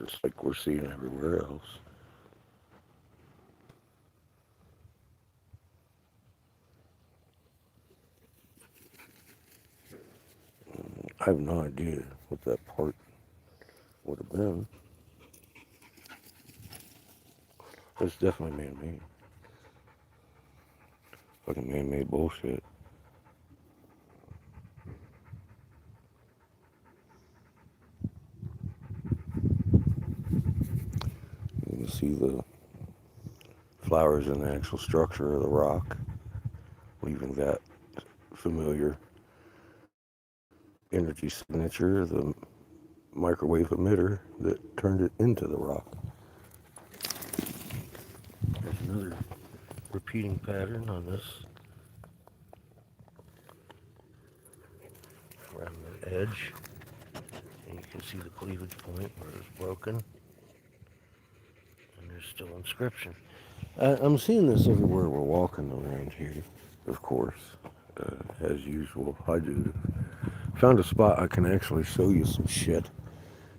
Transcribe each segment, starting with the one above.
just like we're seeing everywhere else. I have no idea what that part would have been. It's definitely man-made. Fucking man-made bullshit. You can see the flowers in the actual structure of the rock, leaving that familiar energy signature, the microwave emitter that turned it into the rock. There's another repeating pattern on this around the edge, and you can see the cleavage point where it's broken, and there's still inscription. I'm seeing this everywhere we're walking around here, of course, as usual. I do. Found a spot I can actually show you some shit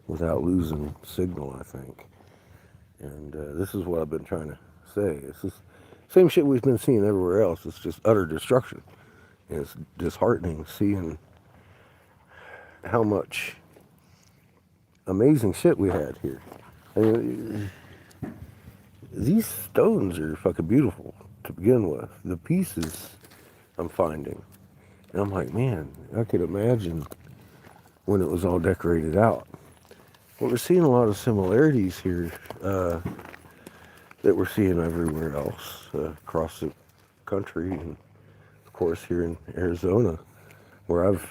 without losing signal, I think. And this is what I've been trying to say. It's the same shit we've been seeing everywhere else. It's just utter destruction. And it's disheartening seeing how much amazing shit we had here. I mean, these stones are fucking beautiful to begin with. The pieces I'm finding. And I'm like, man, I could imagine when it was all decorated out. But we're seeing a lot of similarities here that we're seeing everywhere else across the country, and of course here in Arizona, where I've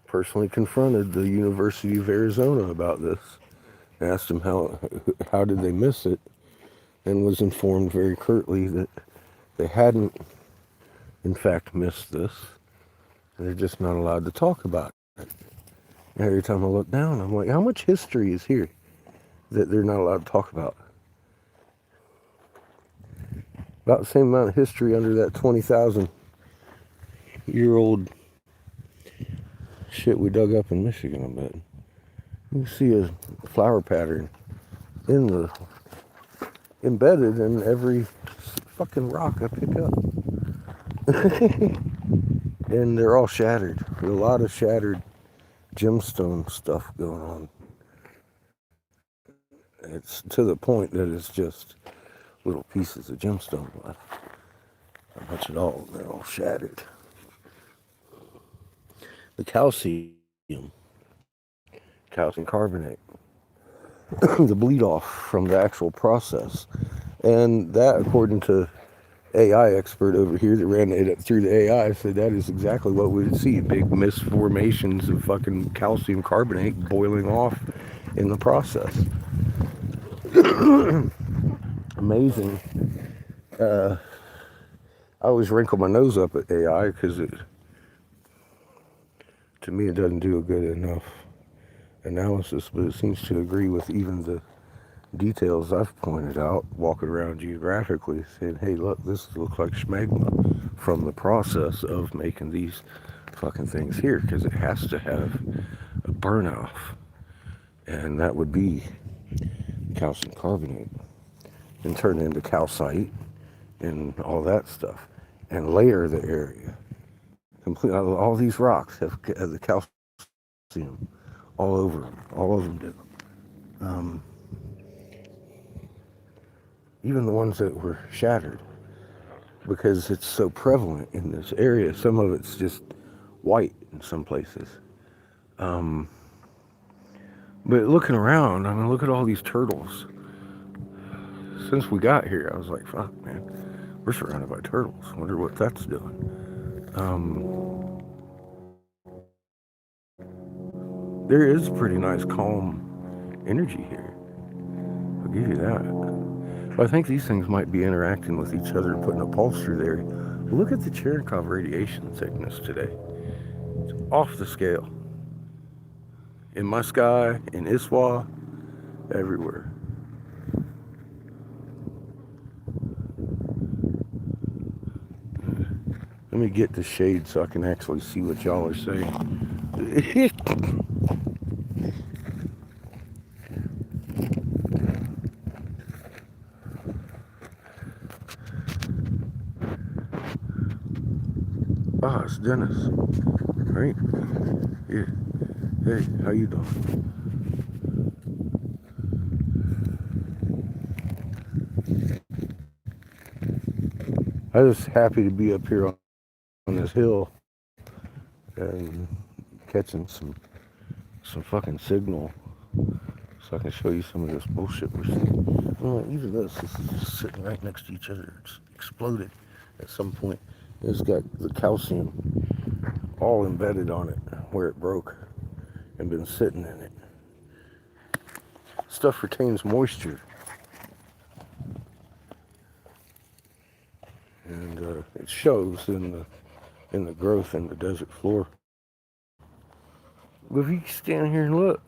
personally confronted the University of Arizona about this. Asked them how did they miss it, and was informed very curtly that they hadn't, in fact, missed this. They're just not allowed to talk about it. And every time I look down, I'm like, how much history is here that they're not allowed to talk about? About the same amount of history under that 20,000-year-old shit we dug up in Michigan, I bet. You see a flower pattern embedded in every fucking rock I pick up. And they're all shattered. There's a lot of shattered gemstone stuff going on. It's to the point that it's just little pieces of gemstone left. Not much at all. They're all shattered. The calcium carbonate, the bleed off from the actual process. And that, according to AI expert over here that ran it through the AI, said that is exactly what we would see. Big misformations of fucking calcium carbonate boiling off in the process. Amazing. I always wrinkle my nose up at AI because to me it doesn't do a good enough analysis, but it seems to agree with even the details I've pointed out, walking around geographically, saying, hey, look, this looks like schmegma from the process of making these fucking things here, because it has to have a burn off, and that would be calcium carbonate, and turn it into calcite and all that stuff, and layer the area. Complete. All these rocks have the calcium all over them. All of them do. Even the ones that were shattered, because it's so prevalent in this area. Some of it's just white in some places. But looking around, I mean, look at all these turtles. Since we got here, I was like, fuck, man, we're surrounded by turtles. Wonder what that's doing. There is pretty nice, calm energy here. I'll give you that. But I think these things might be interacting with each other and putting a pulse through there. Look at the Cherenkov radiation thickness today. It's off the scale. In my sky, in Iswa, everywhere. Let me get the shade so I can actually see what y'all are saying. Ah, it's Dennis, right? Yeah. Hey, how you doing? I was happy to be up here on this hill and catching some fucking signal so I can show you some of this bullshit we're seeing. Well, even this is just sitting right next to each other. It's exploded at some point. It's got the calcium all embedded on it where it broke and been sitting in it. Stuff retains moisture, and it shows in the growth in the desert floor. But if you stand here and look,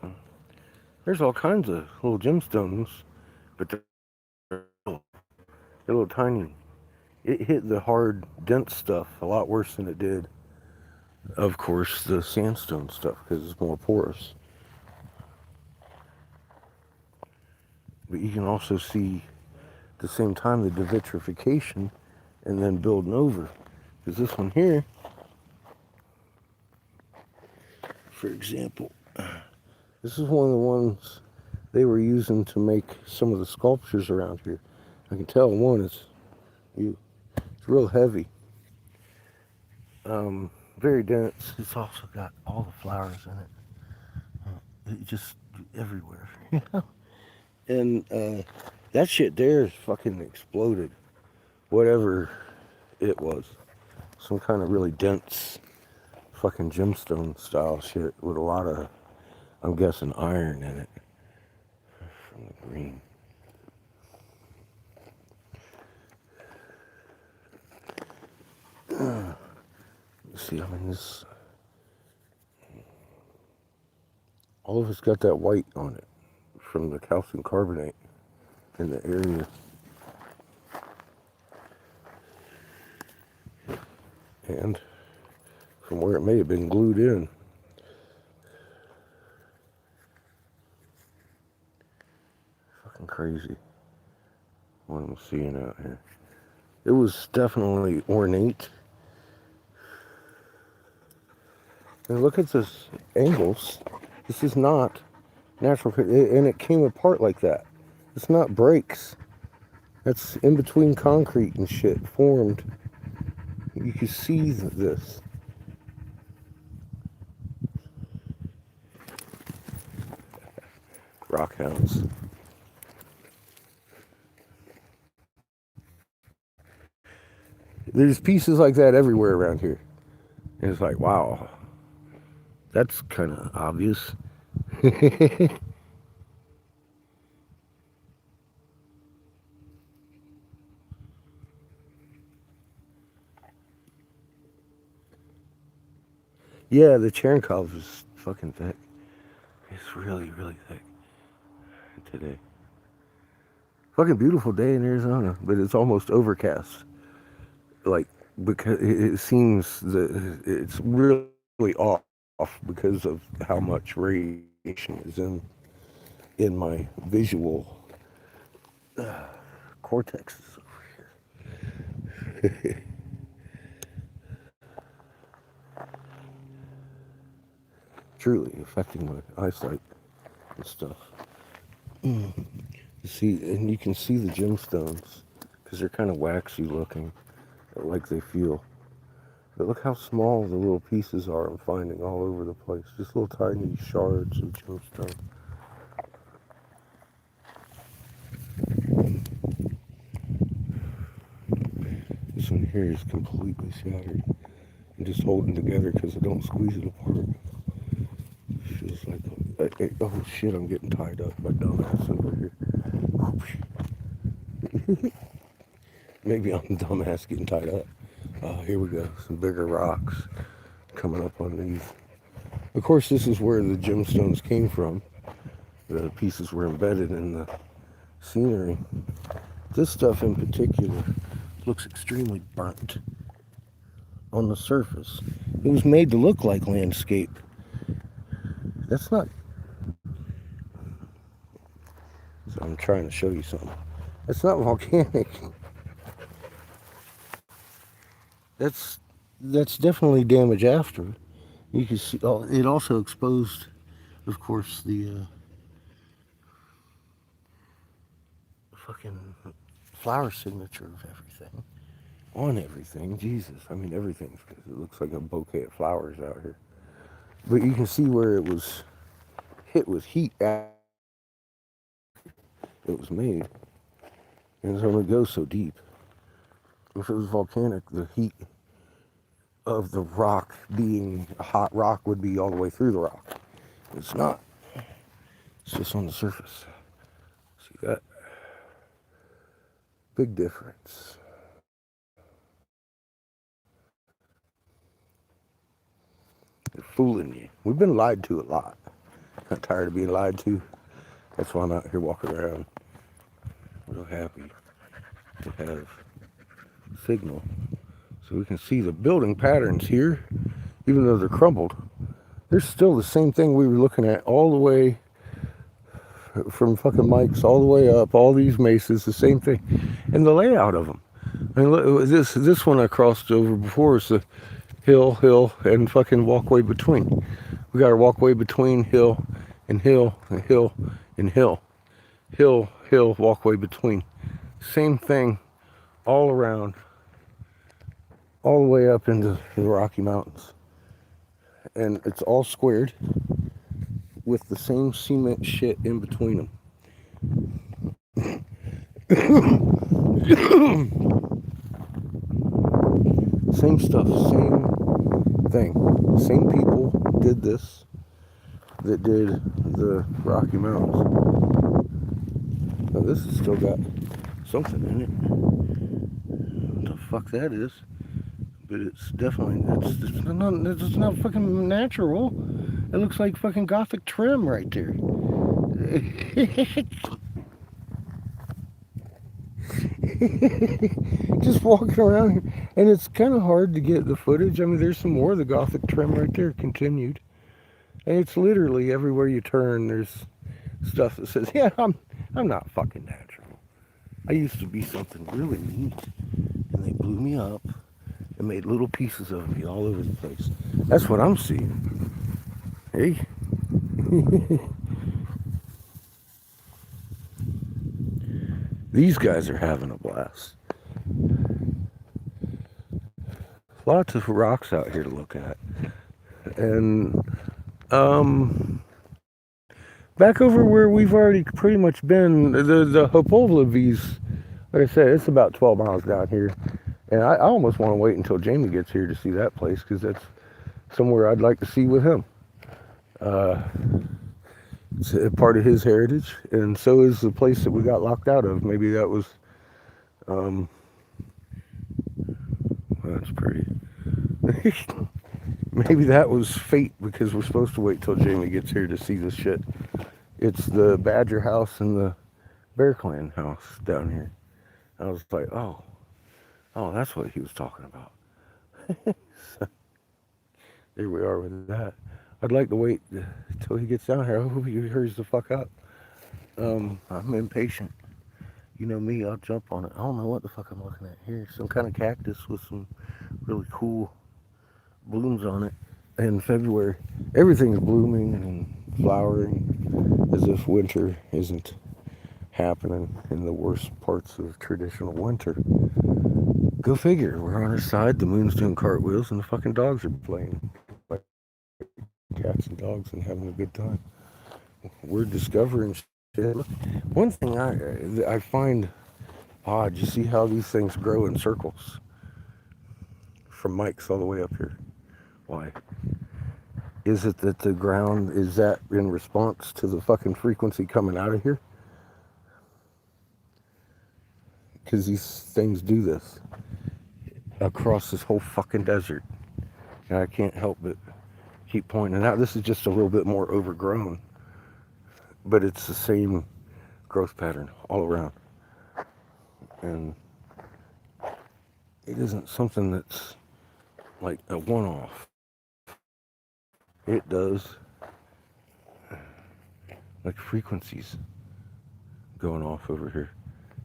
there's all kinds of little gemstones, but they're little tiny. It hit the hard, dense stuff a lot worse than it did, of course, the sandstone stuff because it's more porous. But you can also see at the same time the devitrification and then building over. Because this one here, for example, this is one of the ones they were using to make some of the sculptures around here. I can tell one is it's real heavy. Very dense. It's also got all the flowers in it. It just everywhere. And that shit there is fucking exploded. Whatever it was. Some kind of really dense fucking gemstone style shit with a lot of, I'm guessing, iron in it. From the green. See, I mean, this, all of it's got that white on it from the calcium carbonate in the area. And from where it may have been glued in. Fucking crazy what I'm seeing out here. It was definitely ornate. And look at this angles. This is not natural, and it came apart like that. It's not breaks. That's in between concrete and shit formed. You can see this. Rockhounds. There's pieces like that everywhere around here. And it's like, wow, that's kind of obvious. Yeah, the Cherenkov is fucking thick. It's really, really thick today. Fucking beautiful day in Arizona, but it's almost overcast. Like, because it seems that it's really off because of how much radiation is in my visual cortex over here. Truly affecting my eyesight and stuff. See, and you can see the gemstones because they're kind of waxy looking, like they feel. But look how small the little pieces are I'm finding all over the place. Just little tiny shards of gemstone. This one here is completely shattered and just holding together because I don't squeeze it apart. It feels like, oh shit, I'm getting tied up by dumbass over here. Maybe I'm dumbass getting tied up. Here we go, some bigger rocks coming up on these. Of course, this is where the gemstones came from. The pieces were embedded in the scenery. This stuff in particular looks extremely burnt on the surface. It was made to look like landscape. That's not... So I'm trying to show you something. That's not volcanic. That's that's definitely damage after. You can see, oh, it also exposed, of course, the fucking flower signature of everything. On everything, Jesus. I mean, everything's because it looks like a bouquet of flowers out here. But you can see where it was hit with heat after it was made. And it only goes so deep. If it was volcanic, the heat of the rock being a hot rock would be all the way through the rock. It's not. It's just on the surface. See that? Big difference. They're fooling you. We've been lied to a lot. I'm tired of being lied to. That's why I'm out here walking around real happy to have signal. So we can see the building patterns here, even though they're crumbled. They're still the same thing we were looking at all the way from fucking Mike's all the way up, all these mesas, the same thing. And the layout of them. I mean, look, this one I crossed over before is the hill, and fucking walkway between. We got a walkway between hill and hill and hill and hill. Hill, walkway between. Same thing all around, all the way up into the Rocky Mountains. And it's all squared with the same cement shit in between them. Same stuff, same thing. Same people did this that did the Rocky Mountains. Now this has still got something in it. What the fuck that is? But it's definitely, it's not fucking natural. It looks like fucking Gothic trim right there. Just walking around, and it's kind of hard to get the footage. I mean, there's some more of the Gothic trim right there, continued. And it's literally everywhere you turn, there's stuff that says, yeah, I'm not fucking natural. I used to be something really neat, and they blew me up and made little pieces of me all over the place. That's what I'm seeing. Hey. These guys are having a blast. Lots of rocks out here to look at. And back over where we've already pretty much been, the Hopovlevies, like I said, it's about 12 miles down here. And I almost want to wait until Jamie gets here to see that place, because that's somewhere I'd like to see with him. It's a part of his heritage, and so is the place that we got locked out of. Maybe that was, well, that's pretty. Maybe that was fate, because we're supposed to wait till Jamie gets here to see this shit. It's the Badger house and the Bear Clan house down here. I was like, oh, that's what he was talking about. So, there we are with that. I'd like to wait till he gets down here. I hope he hurries the fuck up. I'm impatient. You know me, I'll jump on it. I don't know what the fuck I'm looking at here. Some kind of cactus with some really cool blooms on it. In February, everything's blooming and flowering as if winter isn't happening in the worst parts of traditional winter. Go figure. We're on our side, the moon's doing cartwheels, and the fucking dogs are playing like cats and dogs and having a good time. We're discovering shit. One thing I find odd, you see how these things grow in circles from Mike's all the way up here. Why? Is it that the ground, is that in response to the fucking frequency coming out of here? Because these things do this across this whole fucking desert. And I can't help but keep pointing out, this is just a little bit more overgrown, but it's the same growth pattern all around. And it isn't something that's like a one-off. It does, like frequencies going off over here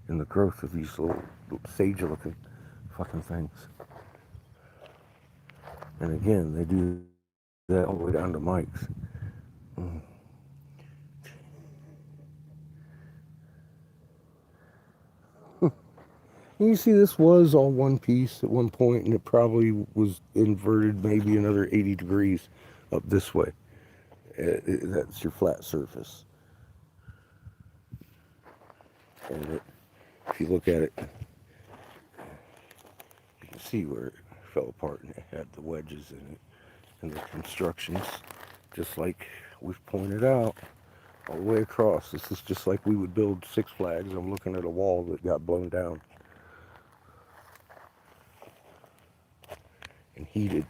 in the growth of these little sage-looking fucking things. And again, they do that all the way down to Mike's. Mm. And you see, this was all one piece at one point, and it probably was inverted maybe another 80 degrees up this way. That's your flat surface. And if you look at it, you can see where it fell apart and it had the wedges in it and the constructions, just like we've pointed out all the way across. This is just like we would build Six Flags. I'm looking at a wall that got blown down and heated.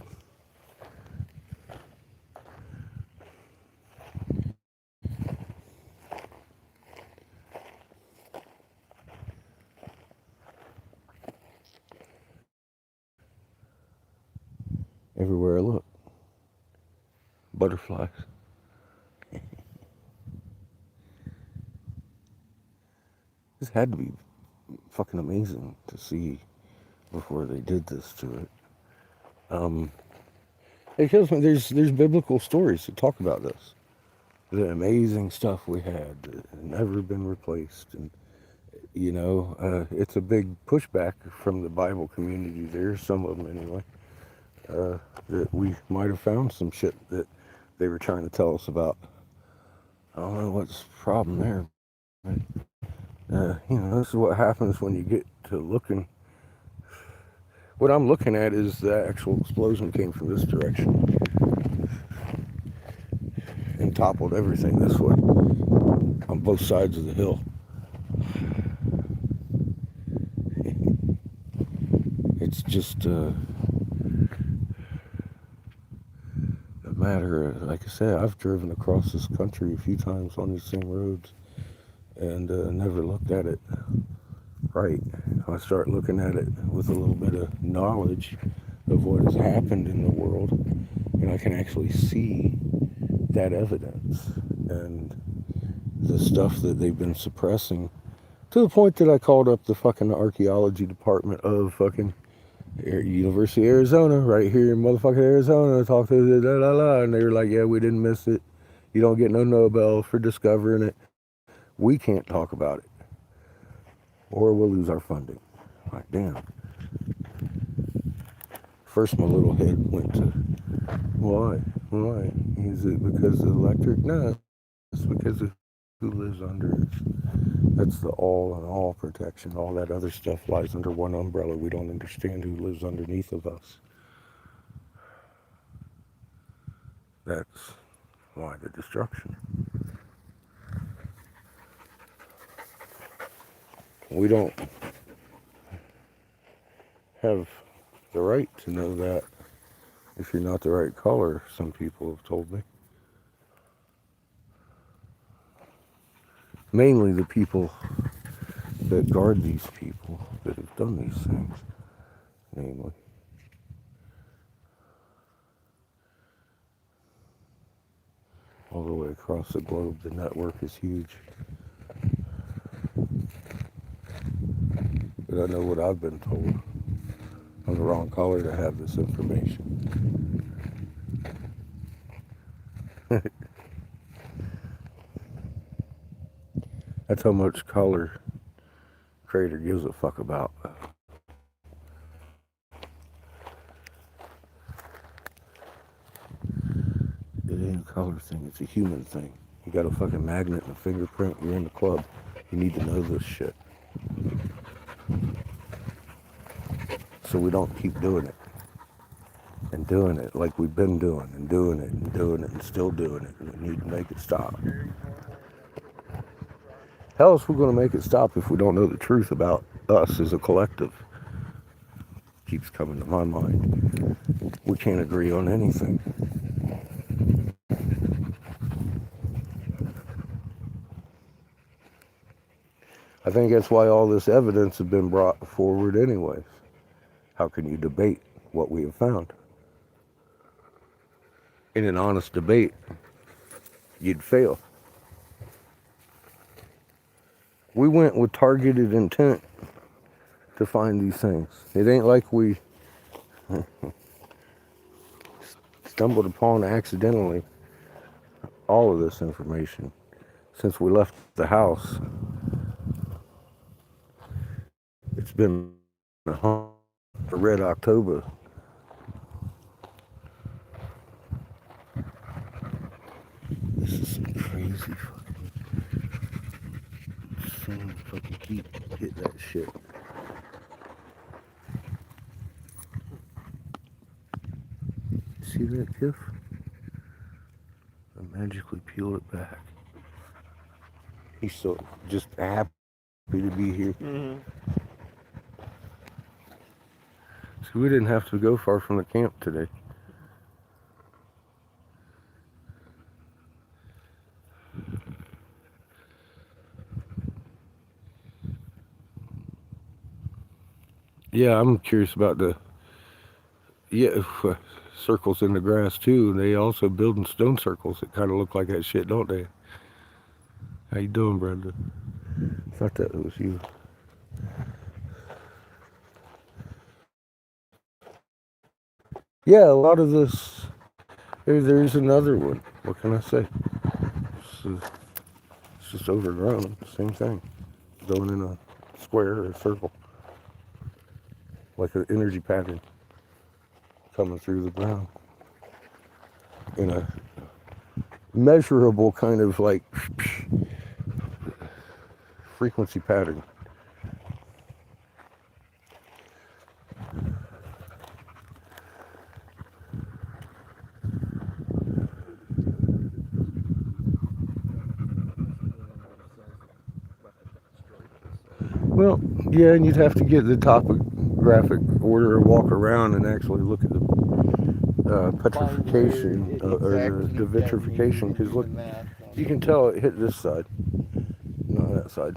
Everywhere I look, butterflies. This had to be fucking amazing to see before they did this to it. Um, it shows me there's biblical stories that talk about this. The amazing stuff we had that had never been replaced, and it's a big pushback from the Bible community. There, some of them anyway, that we might have found some shit that they were trying to tell us about. I don't know what's the problem there, but this is what happens when you get to looking. What I'm looking at is the actual explosion came from this direction and toppled everything this way on both sides of the hill. It's just a matter of, like I said, I've driven across this country a few times on these same roads and never looked at it right. I start looking at it with a little bit of knowledge of what has happened in the world, and I can actually see that evidence and the stuff that they've been suppressing, to the point that I called up the fucking archaeology department of fucking University of Arizona, right here in motherfucking Arizona, talked to the and they were like, yeah, we didn't miss it. You don't get no Nobel for discovering it. We can't talk about it, or we'll lose our funding. Like, damn. First, my little head went to, why? Why? Is it because of electric? No, it's because of who lives under it. That's the all in all protection. All that other stuff lies under one umbrella. We don't understand who lives underneath of us. That's why the destruction. We don't have the right to know that if you're not the right color, some people have told me. Mainly the people that guard these people that have done these things, namely. All the way across the globe, the network is huge. But I know what I've been told. I'm the wrong color to have this information. That's how much color Crater gives a fuck about. It ain't a color thing, it's a human thing. You got a fucking magnet and a fingerprint, you're in the club. You need to know this shit. So we don't keep doing it. And doing it like we've been doing, and doing it, and doing it, and still doing it. And we need to make it stop. How else are we going to make it stop if we don't know the truth about us as a collective? Keeps coming to my mind. We can't agree on anything. I think that's why all this evidence has been brought forward anyways. How can you debate what we have found? In an honest debate, you'd fail. We went with targeted intent to find these things. It ain't like we stumbled upon accidentally all of this information since we left the house. It's been a red October. This is some crazy fucking keep hit that shit. See that GIF? I magically peeled it back. He's so just happy to be here. Mm-hmm. So we didn't have to go far from the camp today. Yeah, I'm curious about the circles in the grass too. They also building stone circles that kind of look like that shit, don't they? How you doing, Brenda? Thought that was you. Yeah, a lot of this. There's another one. What can I say? It's just overgrown. Same thing. Going in a square or a circle, like an energy pattern coming through the ground in a measurable kind of like frequency pattern. Well, yeah, and you'd have to get the topographic order and walk around and actually look at the petrification or the vitrification, because look, you can tell it hit this side, not that side.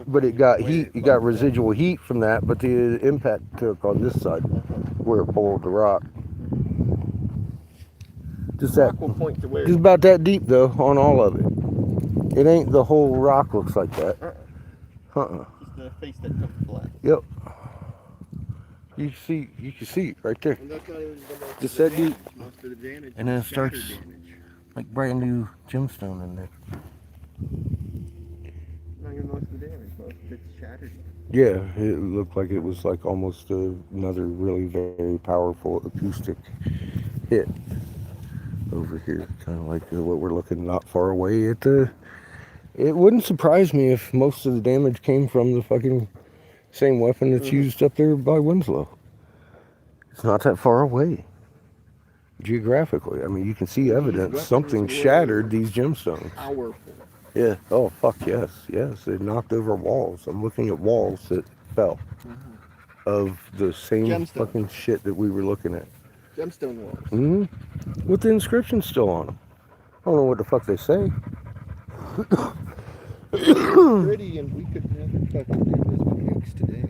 But it got heat, you got residual heat from that, but the impact took on this side where it pulled the rock. Just that, just about that deep though on all of it. It ain't the whole rock looks like that. Just the face that took the blast. Yep. You can see it right there. And that's not even the most Just that deep. Most of the damage. And then it starts like brand new gemstone in there. Not even most of the damage. Most of it's shattered. Yeah, it looked like it was like almost another really very powerful acoustic hit over here. Kind of like what we're looking not far away at the. It wouldn't surprise me if most of the damage came from the fucking same weapon that's used up there by Winslow. It's not that far away. Geographically. I mean, you can see evidence. Something shattered these gemstones. Powerful. Yeah. Oh, fuck, yes. Yes. It knocked over walls. I'm looking at walls that fell of the same fucking shit that we were looking at. Gemstone walls. Mm-hmm. With the inscription still on them. I don't know what the fuck they say. Pretty, and we could never fucking do this with nukes today.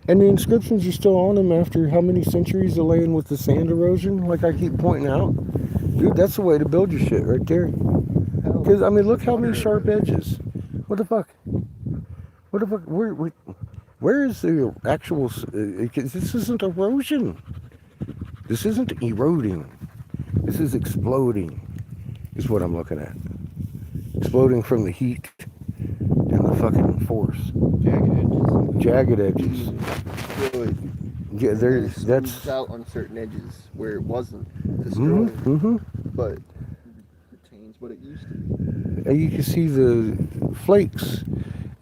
And the inscriptions are still on them after how many centuries of laying with the sand erosion, like I keep pointing out. Dude, that's the way to build your shit right there. Because, I mean, look how many sharp edges. What the fuck? What the fuck? Where is the actual... this isn't erosion. This isn't eroding. This is exploding, is what I'm looking at. Exploding from the heat and the fucking force. Jagged edges. Really. Yeah, that's out on certain edges where it wasn't destroyed, but it retains what it used to be. And you can see the flakes,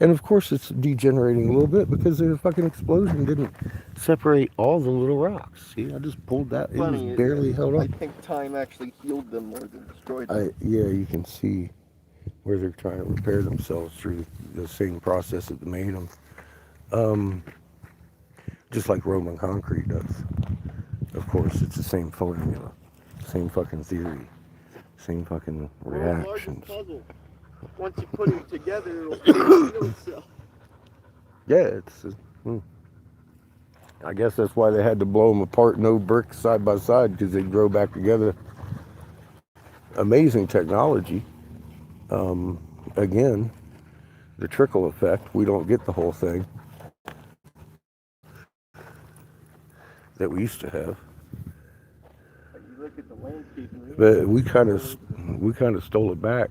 and of course it's degenerating a little bit because the fucking explosion didn't separate all the little rocks. See, I just pulled that. Funny, it was barely held up. I think time actually healed them more than destroyed them. Yeah, you can see where they're trying to repair themselves through the same process that made them. Just like Roman concrete does. Of course, it's the same formula, same fucking theory, same fucking reactions. Puzzle. Once you put them together, it'll heal itself. Yeah, I guess that's why they had to blow them apart, no bricks side by side, because they'd grow back together. Amazing technology. Again, the trickle effect. We don't get the whole thing that we used to have. landscaping. But we kind of stole it back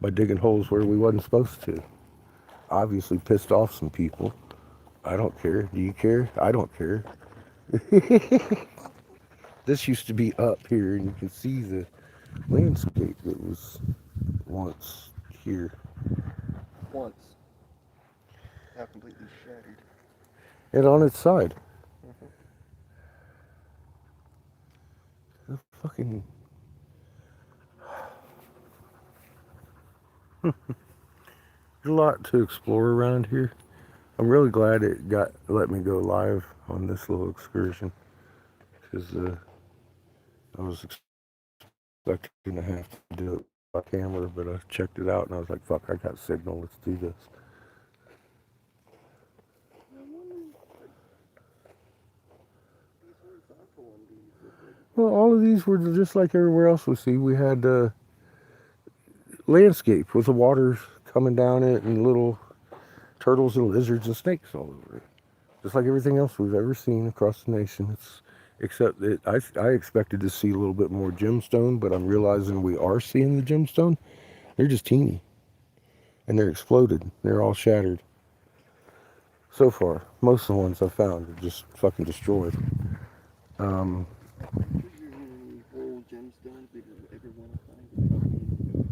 by digging holes where we wasn't supposed to. Obviously pissed off some people. I don't care. Do you care? I don't care. This used to be up here, and you can see the landscape that was once here. Once. Now completely shattered. And on its side. The fucking... There's a lot to explore around here. I'm really glad it let me go live on this little excursion, because I was expecting to have to do it by camera, but I checked it out and I was like, fuck, I got signal, let's do this. Well, all of these were just like everywhere else we see. We had landscape with the waters coming down it and little turtles and lizards and snakes all over it. Just like everything else we've ever seen across the nation. Except that I expected to see a little bit more gemstone, but I'm realizing we are seeing the gemstone. They're just teeny. And they're exploded. They're all shattered. So far. Most of the ones I've found are just fucking destroyed. Whole gemstones they would ever want to find whatever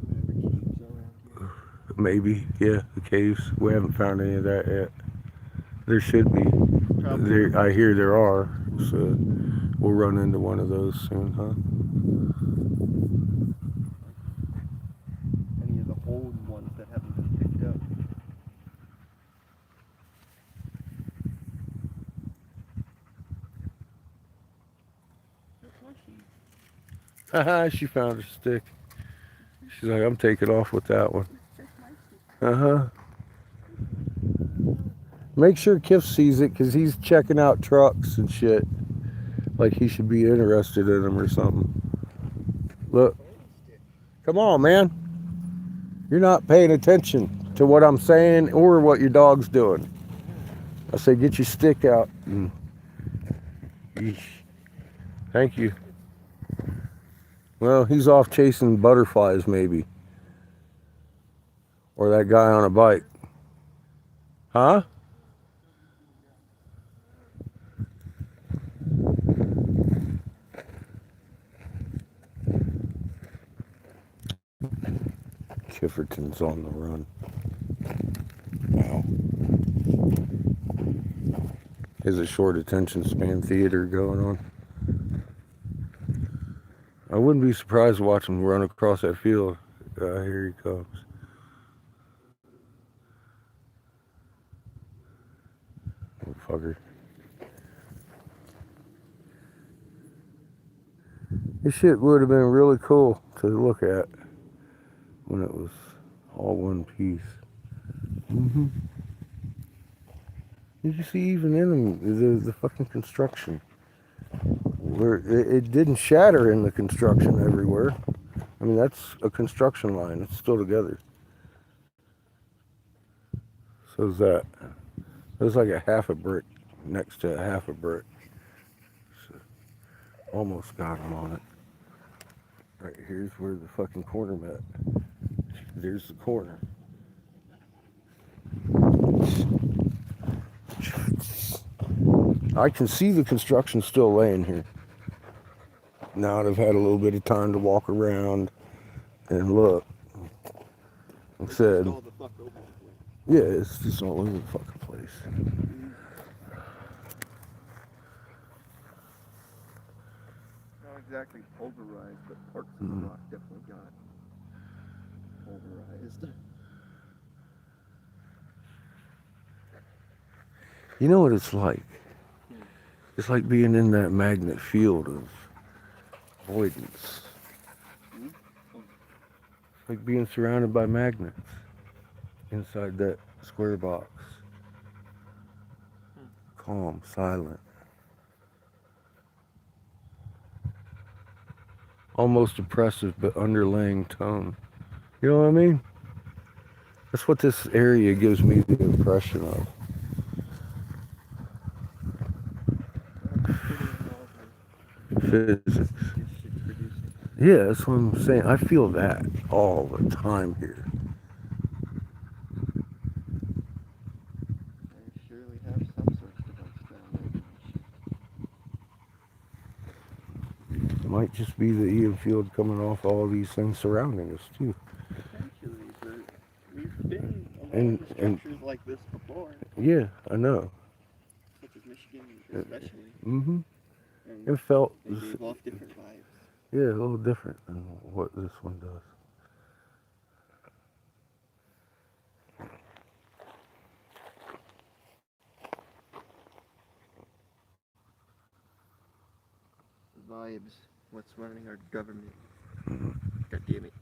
caves around here. Maybe, yeah, the caves. We haven't found any of that yet. There should be. Probably. I hear there are. So we'll run into one of those soon, huh? Any of the old ones that haven't been picked up. Haha, she found a stick. She's like, I'm taking off with that one. Uh-huh. Make sure Kiff sees it, because he's checking out trucks and shit. Like he should be interested in them or something. Look. Come on, man. You're not paying attention to what I'm saying or what your dog's doing. I say, get your stick out. Yeesh. Thank you. Well, he's off chasing butterflies, maybe. Or that guy on a bike. Huh? Kifferton's on the run. Wow. There's a short attention span theater going on. I wouldn't be surprised to watch him run across that field. Here he comes. Little fucker. This shit would have been really cool to look at when it was all one piece. Mm-hmm. You can see even in them, the fucking construction. Where it didn't shatter in the construction everywhere. I mean, that's a construction line. It's still together. So is that. There's like a half a brick next to a half a brick. So almost got him on it. Right here's where the fucking corner met. There's the corner. I can see the construction still laying here. Now that I've had a little bit of time to walk around and look. Like I said, yeah, it's just all over the fucking place. Not exactly pulverized, but parts of the rock definitely got pulverized. You know what it's like? It's like being in that magnet field of avoidance. It's like being surrounded by magnets inside that square box. Calm, silent. Almost oppressive, but underlaying tone. You know what I mean? That's what this area gives me the impression of. Physics. Yeah, that's what I'm saying. I feel that all the time here. They surely have some sort of device down there doing shit. It might just be the EM field coming off all these things surrounding us too. Potentially, but we've been And along structures like this before, yeah, I know. such as Michigan especially, Mm-hmm. and It felt they gave off different vibes. yeah, a little different than what this one does. Vibes. What's running our government? God damn it.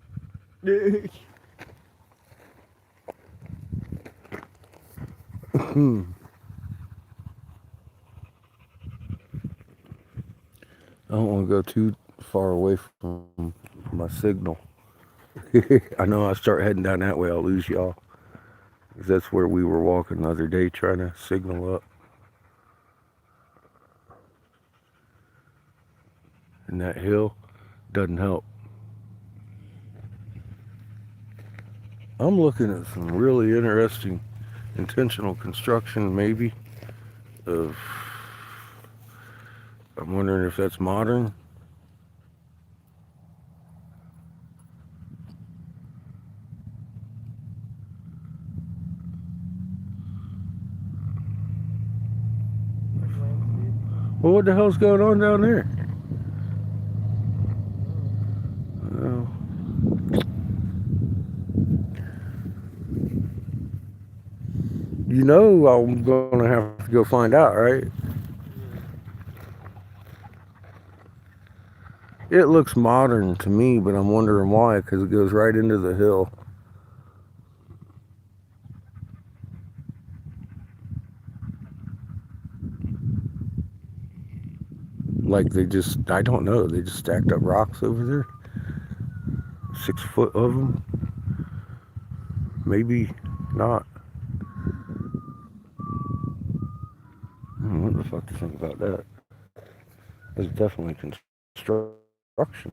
I don't want to go too far away from my signal. I know I start heading down that way, I'll lose y'all. 'Cause that's where we were walking the other day trying to signal up. And that hill doesn't help. I'm looking at some really interesting intentional construction, maybe, of. I'm wondering if that's modern. Well, what the hell's going on down there? Oh. You know I'm gonna have to go find out, right? It looks modern to me, but I'm wondering why, because it goes right into the hill. Like they just, I don't know, they just stacked up rocks over there. 6 foot of them. Maybe not. I don't know what the fuck to think about that. It's definitely construction.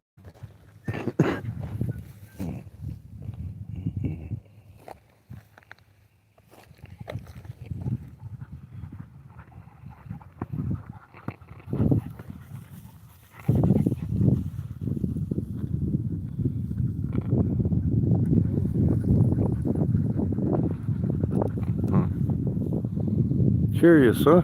Curious, huh?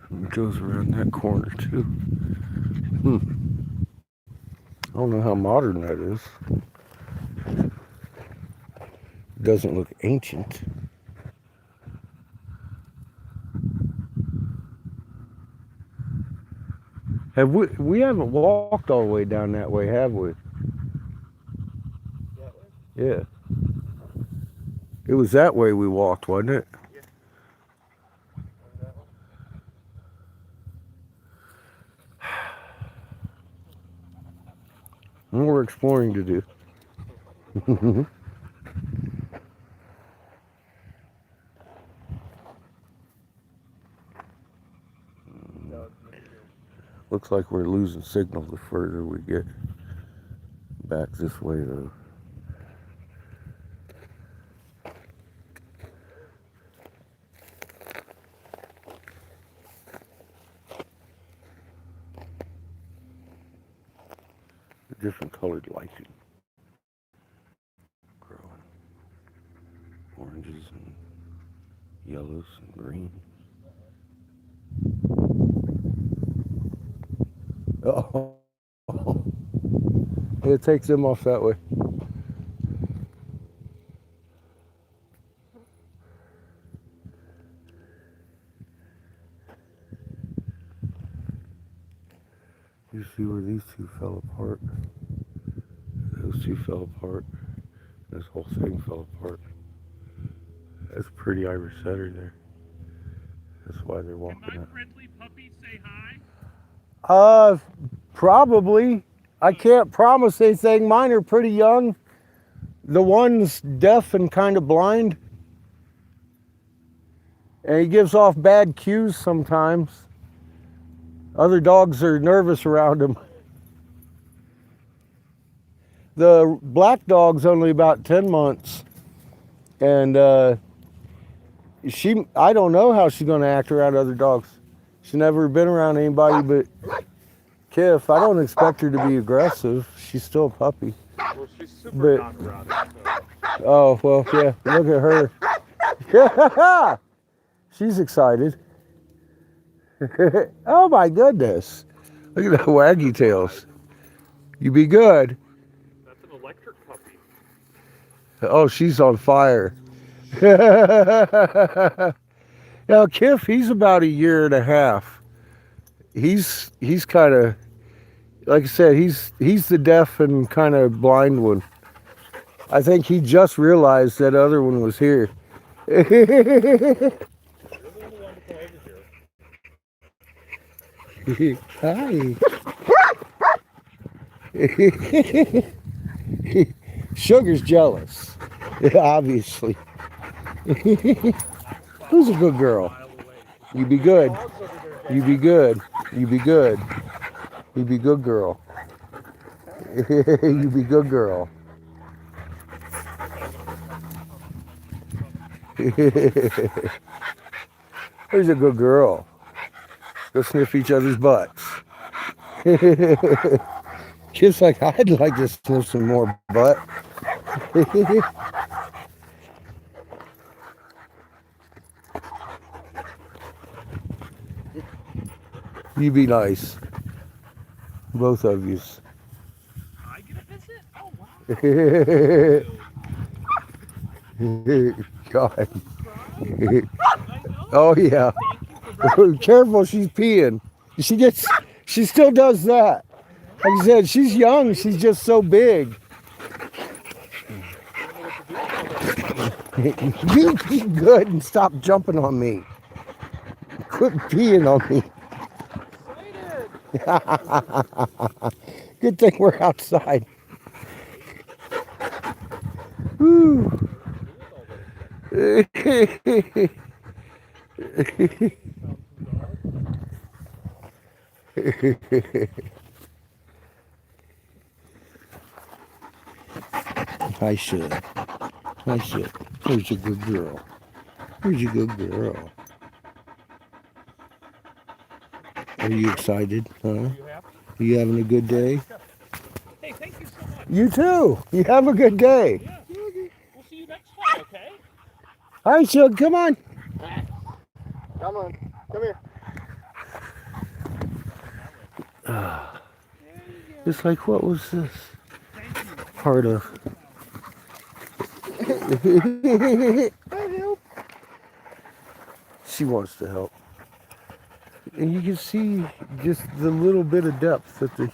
It goes around that corner too. I don't know how modern that is. It doesn't look ancient. Have we haven't walked all the way down that way, have we? That way? Yeah. It was that way we walked, wasn't it? Yeah. That one? More exploring to do. No. Looks like we're losing signal the further we get back this way, though. Different colored lighting growing. Oranges and yellows and green. Oh, it takes them off that way. You see where these two fell apart? Those two fell apart. This whole thing fell apart. That's a pretty Irish setter there. That's why they're Can walking my up. friendly puppy say hi? Probably. I can't promise anything. Mine are pretty young. The one's deaf and kind of blind. And he gives off bad cues sometimes. Other dogs are nervous around him. The black dog's only about 10 months. And I don't know how she's going to act around other dogs. She's never been around anybody but Kiff. I don't expect her to be aggressive. She's still a puppy. Well, she's super But- non-neurotic. So. Oh, well, yeah, look at her. She's excited. Oh my goodness. Look at that waggy tails. You be good. That's an electric puppy. Oh, she's on fire. Now, Kiff, he's about a year and a half. He's kind of, like I said, he's the deaf and kind of blind one. I think he just realized that other one was here. You're the only one to come over here. Hi. Sugar's jealous, obviously. Who's a good girl? You be good. You be good. You be good. You be good girl. You be good girl. Who's a good girl? Go sniff each other's butts. Kid's like, I'd like to sniff some more butt. You be nice. Both of yous. I get a visit? Oh, wow. God. I know. Oh yeah. Thank you for Careful, she's peeing. She still does that. Like I said, she's young, she's just so big. You be good and stop jumping on me. Quit peeing on me. Good thing we're outside. Woo. I should. Who's a good girl? Who's a good girl? Are you excited? Huh? you happy? You having a good day? Hey, thank you so much. You too. You have a good day. Yeah. We'll see you next time, okay? All right, Shug, come on. Come on. Come here. It's like, what was this part of? She wants to help. And you can see just the little bit of depth that the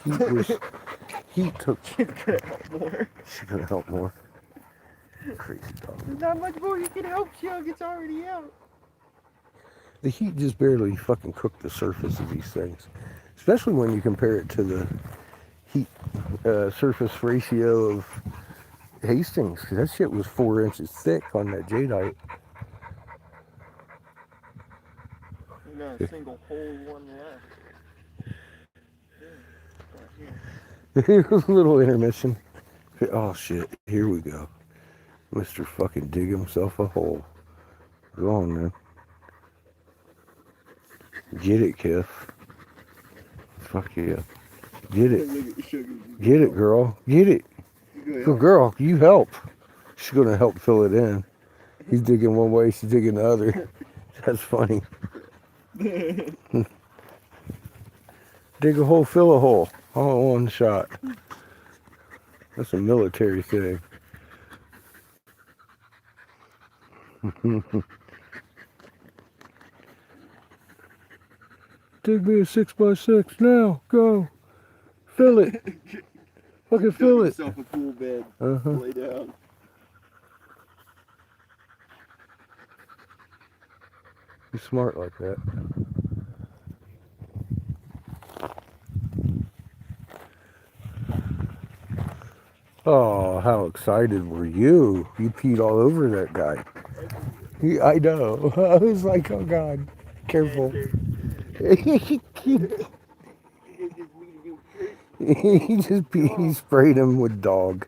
heat took. She's gonna help more. She's gonna help more. Crazy dog. There's not much more you can help, Shug. It's already out. The heat just barely fucking cooked the surface of these things. Especially when you compare it to the heat surface ratio of Hastings. 'Cause that shit was 4 inches thick on that jadeite. We got a single whole one left. Right here. Here's a little intermission. Oh shit, here we go. Mr. fucking dig himself a hole. Go on, man. Get it, Kiff. Fuck yeah. Get it. Look at Sugar. Get it, girl. Get it. Good Good girl, you help. She's gonna help fill it in. He's digging one way, she's digging the other. That's funny. Dig a hole, fill a hole. All in one shot. That's a military thing. Dig me a 6x6 now. Go. Fill it. Fucking fill Build it. yourself a cool bed. Uh-huh. Lay down. He's smart like that. Oh, how excited were you? You peed all over that guy. I know. I was like, oh God, careful. he he sprayed him with dog.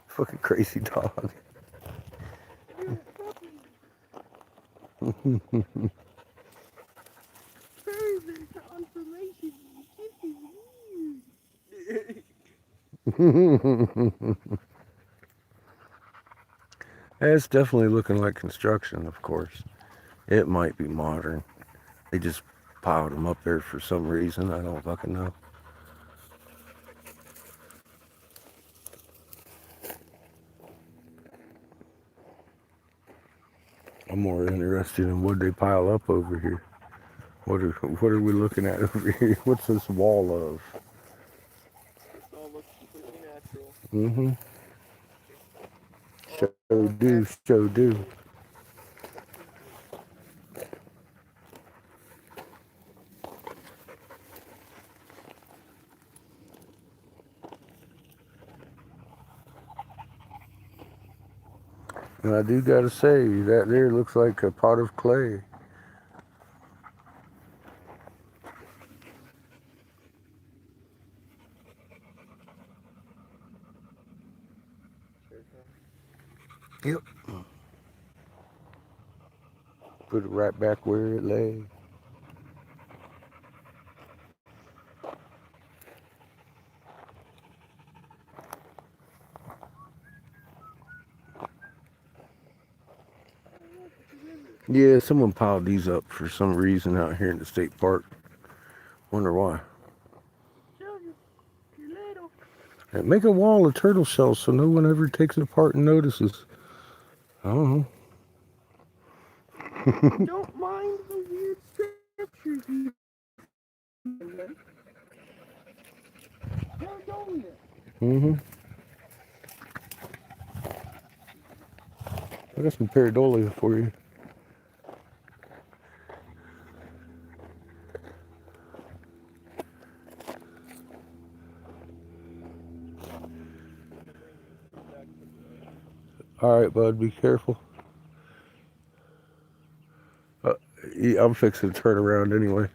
Fucking crazy dog. It's definitely looking like construction, of course. It might be modern. They just piled them up there for some reason. I don't fucking know. I'm more interested in what they pile up over here. What are we looking at over here? What's this wall of? This all looks completely natural. Mm-hmm. Show do. And I do gotta say, that there looks like a pot of clay. Yep. Put it right back where it lay. Yeah, someone piled these up for some reason out here in the state park. Wonder why. And make a wall of turtle shells so no one ever takes it apart and notices. I don't know. Don't mind the weird structures you. They're doing it. Mm-hmm. I got some pareidolia for you. All right, bud, be careful. Yeah, I'm fixing to turn around anyway.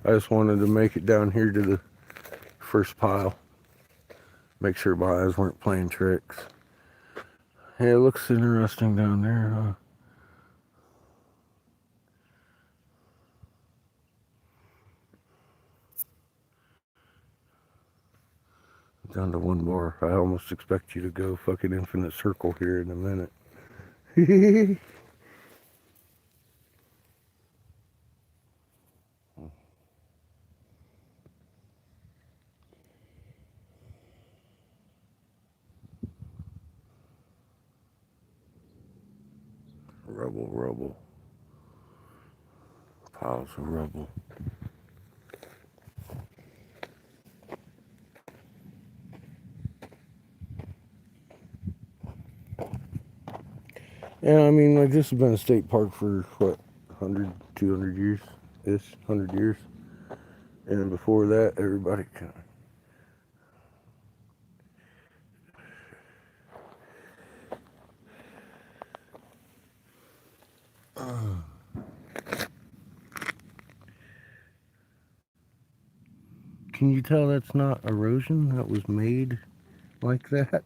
I just wanted to make it down here to the first pile. Make sure my eyes weren't playing tricks. Yeah, it looks interesting down there, huh? Down to one more. I almost expect you to go fucking infinite circle here in a minute. Rubble. Piles of rubble. Yeah, I mean, like, this has been a state park for, what, 100, 200 years? Ish, 100 years. And before that, everybody kind of... Can you tell that's not erosion? That was made like that?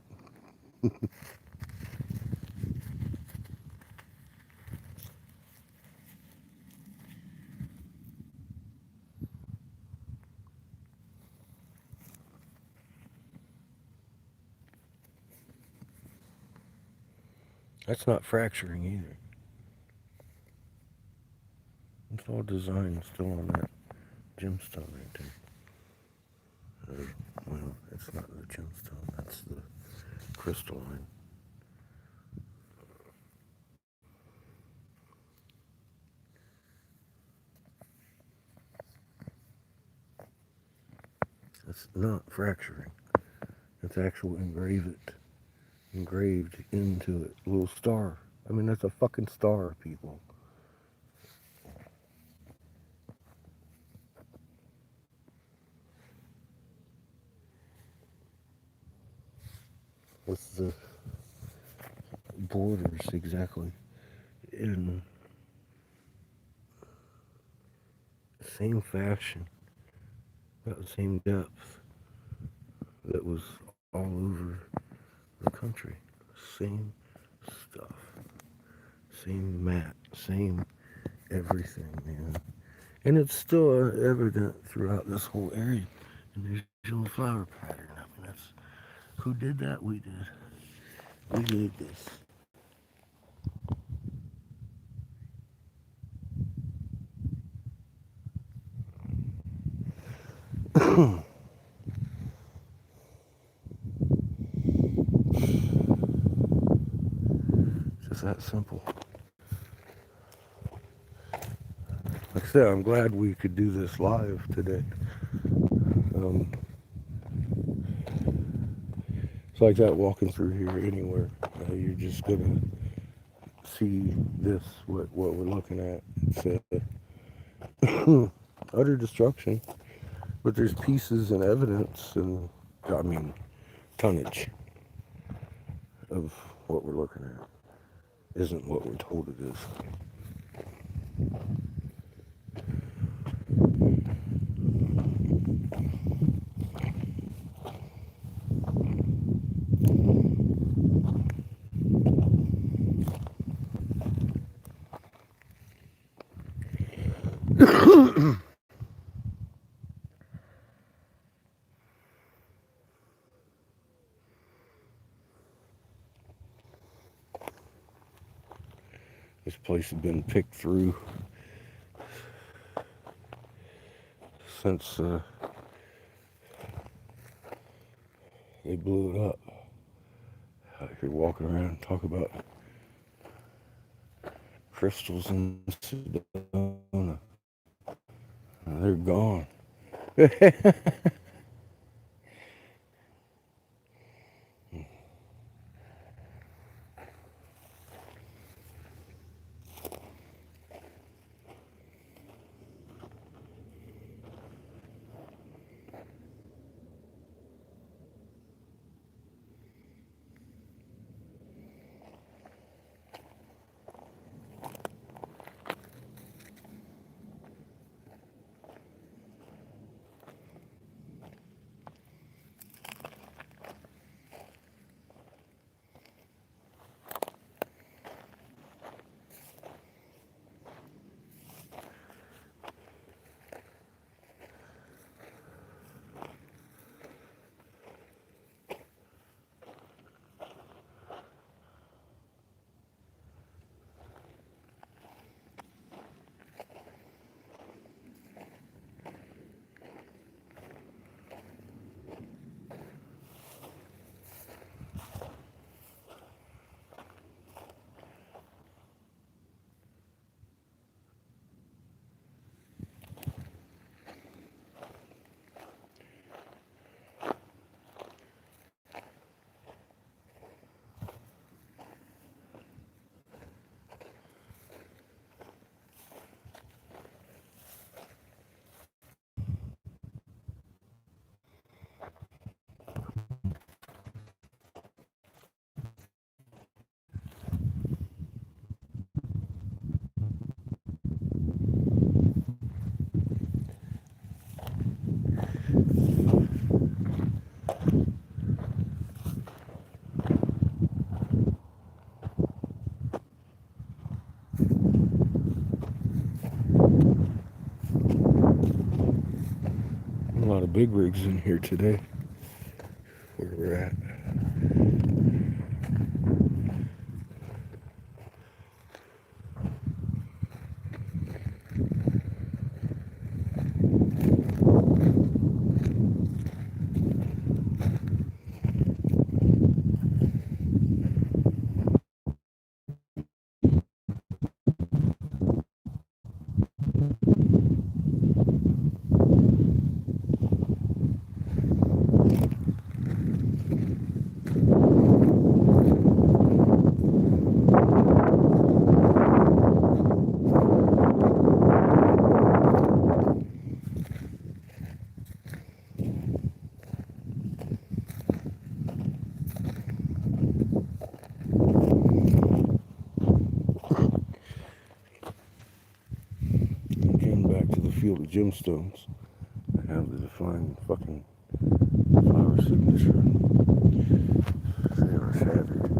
That's not fracturing either. It's all design still on that gemstone right there. Well, it's not the gemstone, that's the crystalline. That's not fracturing. That's actual engraved into it. Little star. I mean, that's a fucking star, people. With the borders exactly in the same fashion, about the same depth that was all over the country. Same stuff. Same mat. Same everything, man. And it's still evident throughout this whole area. And there's your little flower pattern. I mean, that's who did that? We did. We did this. Just that simple. Like I said, I'm glad we could do this live today. It's like that walking through here anywhere. You're just gonna see this, what we're looking at. It's utter destruction, but there's pieces and evidence and, I mean, tonnage of what we're looking at. Isn't what we're told it is. This place has been picked through since they blew it up. Out here walking around, talk about crystals in Sedona. They're gone. A lot of big rigs in here today, where we're at. field of gemstones. They have the defined fucking flower signature. They are shattered.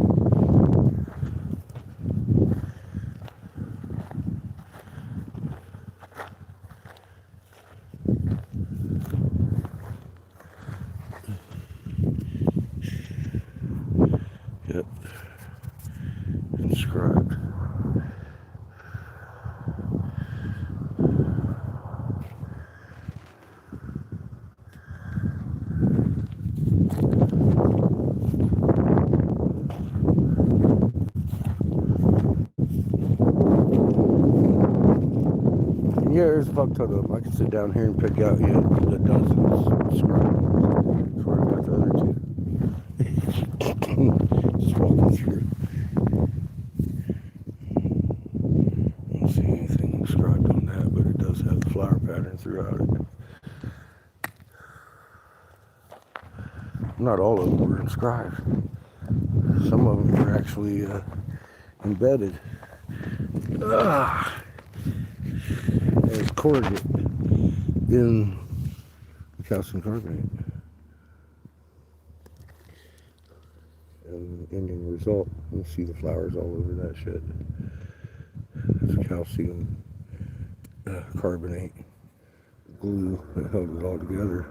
Yep. Inscribed. Yeah, there's a fuck ton of them. I can sit down here and pick out the dozens. Scribed. That's where I got the other two. Just walking through. I don't see anything inscribed on that, but it does have the flower pattern throughout it. Not all of them were inscribed. Some of them were actually embedded. As corrugate in calcium carbonate. And the ending result, you'll see the flowers all over that shit. It's calcium carbonate glue that held it all together.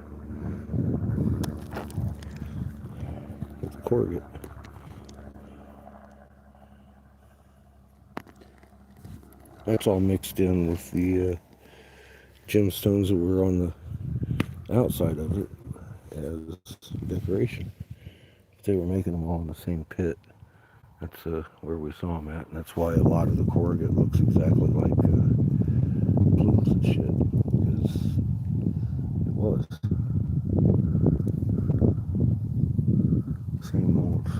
It's corrugate. That's all mixed in with the gemstones that were on the outside of it as decoration. They were making them all in the same pit. That's where we saw them at, and that's why a lot of the corrugate looks exactly like plumes and shit, because it was. Same molds,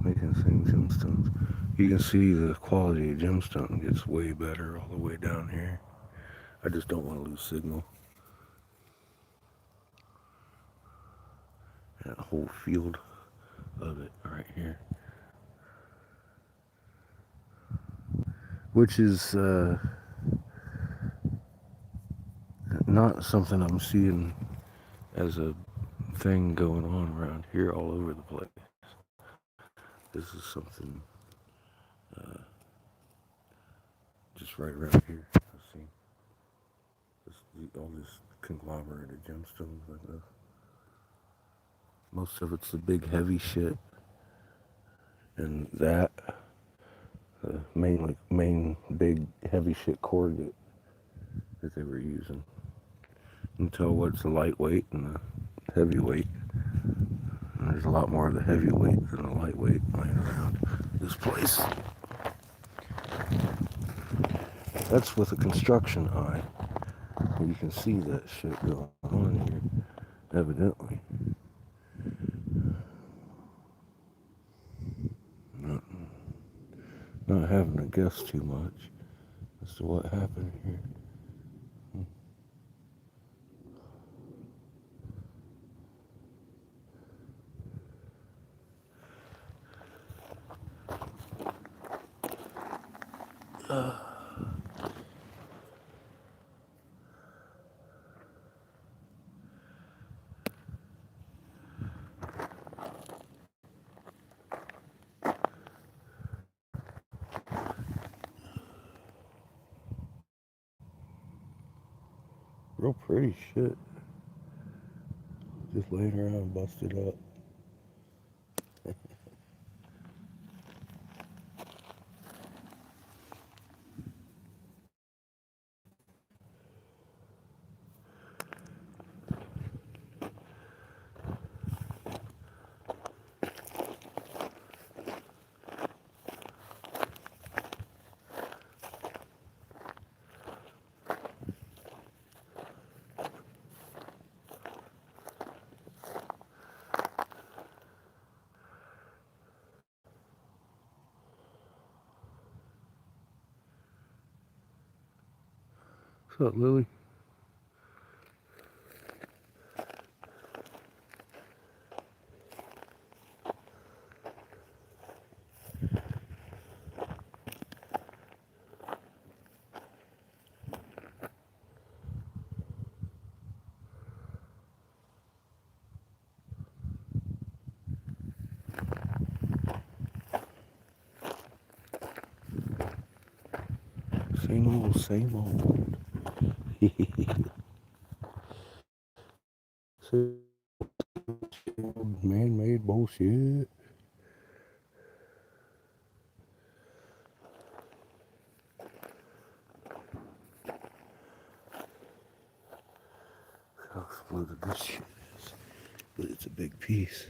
making the same gemstones. You can see the quality of gemstone gets way better all the way down here. I just don't want to lose signal. That whole field of it right here. Which is not something I'm seeing as a thing going on around here all over the place. This is something just right around here. I see all this conglomerate of gemstones like this. Most of it's the big heavy shit, and that main big heavy shit corrugate that they were using. You can tell what's the lightweight and the heavyweight. And there's a lot more of the heavyweight than the lightweight lying around this place. That's with a construction eye. You can see that shit going on here, evidently. Not having to guess too much as to what happened here. Real pretty shit. Just laying around busted up. What's up, Lily? Same old, same old. Same old man-made bullshit. How exploded this shit is. But it's a big piece.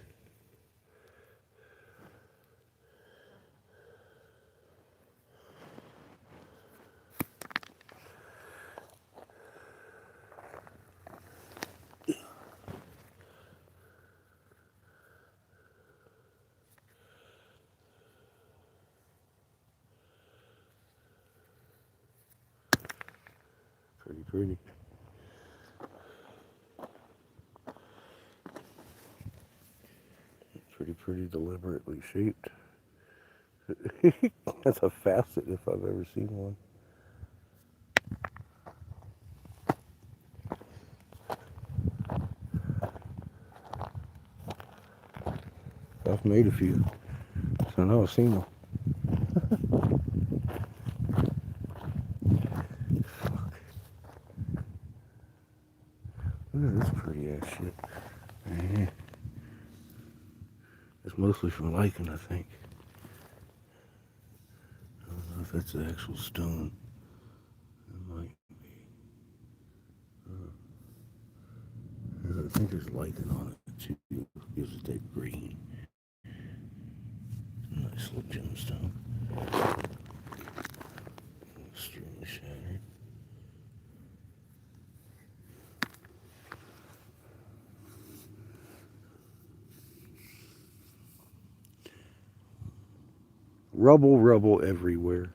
Pretty pretty. Pretty deliberately shaped. That's a facet if I've ever seen one. I've made a few, so I know I've seen them. Look at this pretty ass shit. Yeah. It's mostly from lichen, I think. I don't know if that's the actual stone. It might be. I think there's lichen on it too. Gives it that green. Nice little gemstone. Extremely shattered. Rubble everywhere.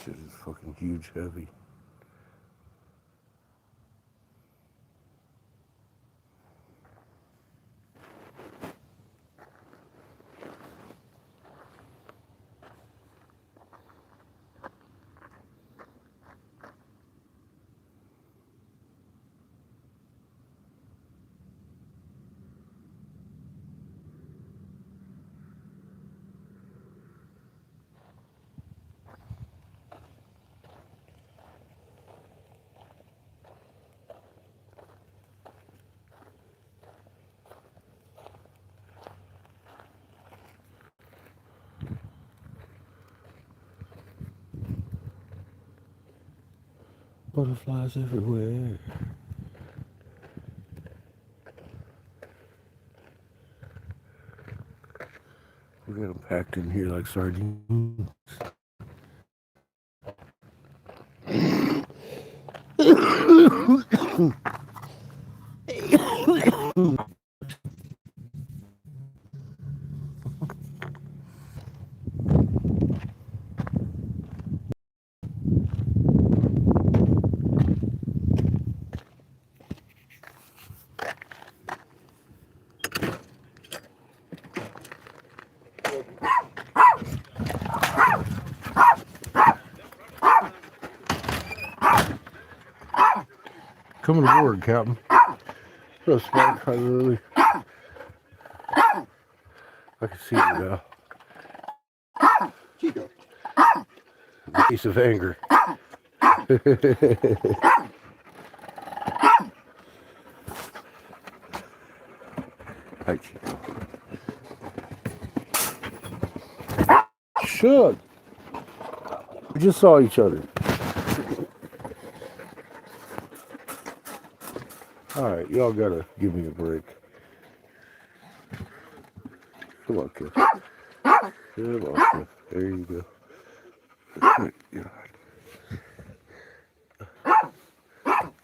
Shit is fucking huge, heavy. Butterflies everywhere. We got them packed in here like sardines. Coming aboard, Captain. So smart, I really. I can see it now. Chico. The face of anger. Hi, Chico. Should. We just saw each other. Alright, y'all gotta give me a break. Come on, kid. Come on, kid. There you go. Good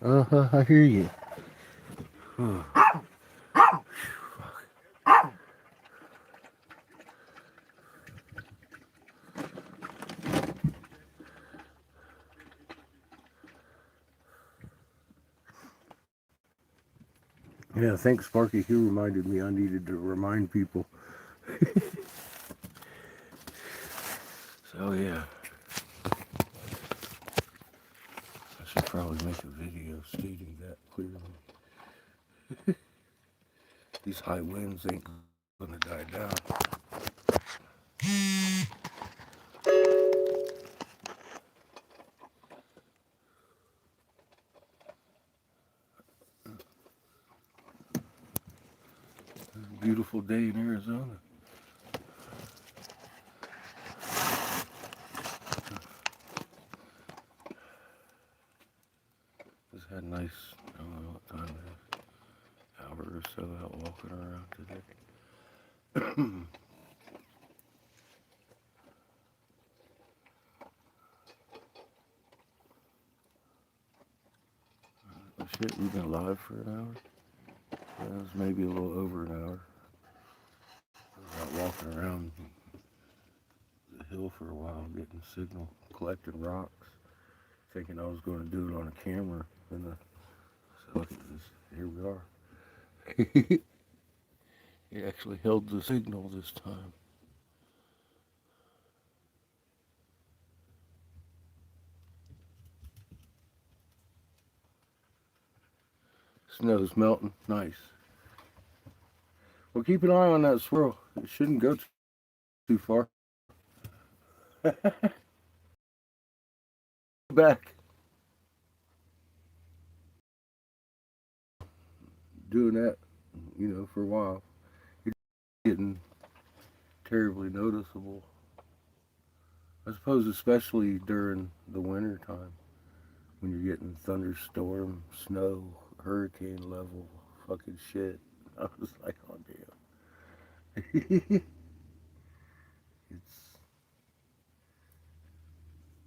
God. I hear you. Yeah, thanks, Sparky. He reminded me I needed to remind people. So, yeah. I should probably make a video stating that clearly. These high winds ain't gonna die down. Beautiful day in Arizona. Just had a nice, I don't know what time it is, hour or so out walking around today. Oh, shit, we've been live for an hour? That was maybe a little over an hour. I was out walking around the hill for a while, getting signal, collecting rocks, thinking I was going to do it on a camera. And so here we are. He actually held the signal this time. Snow's melting. Nice. Well, keep an eye on that swirl. It shouldn't go too far. Back. Doing that, for a while. It's getting terribly noticeable. I suppose especially during the winter time when you're getting thunderstorm, snow, hurricane level fucking shit. I was like, oh damn. It's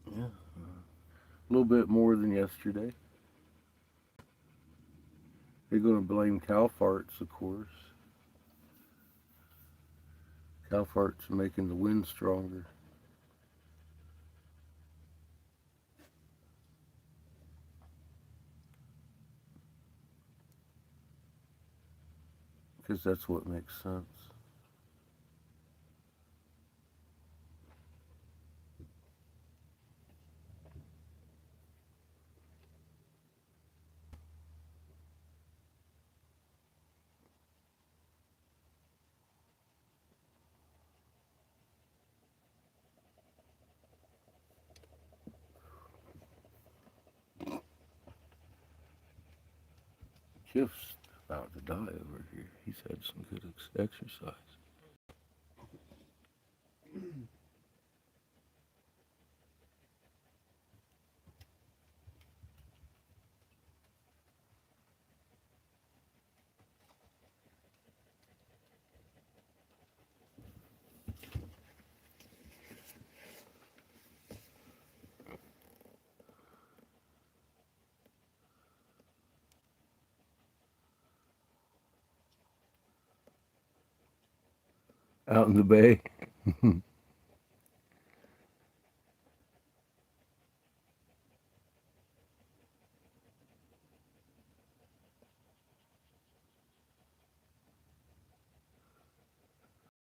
yeah, a little bit more than yesterday. They're gonna blame cow farts, of course. Cow farts are making the wind stronger. Because that's what makes sense. Jeff's about to die over here. He's had some good exercise. Out in the bay.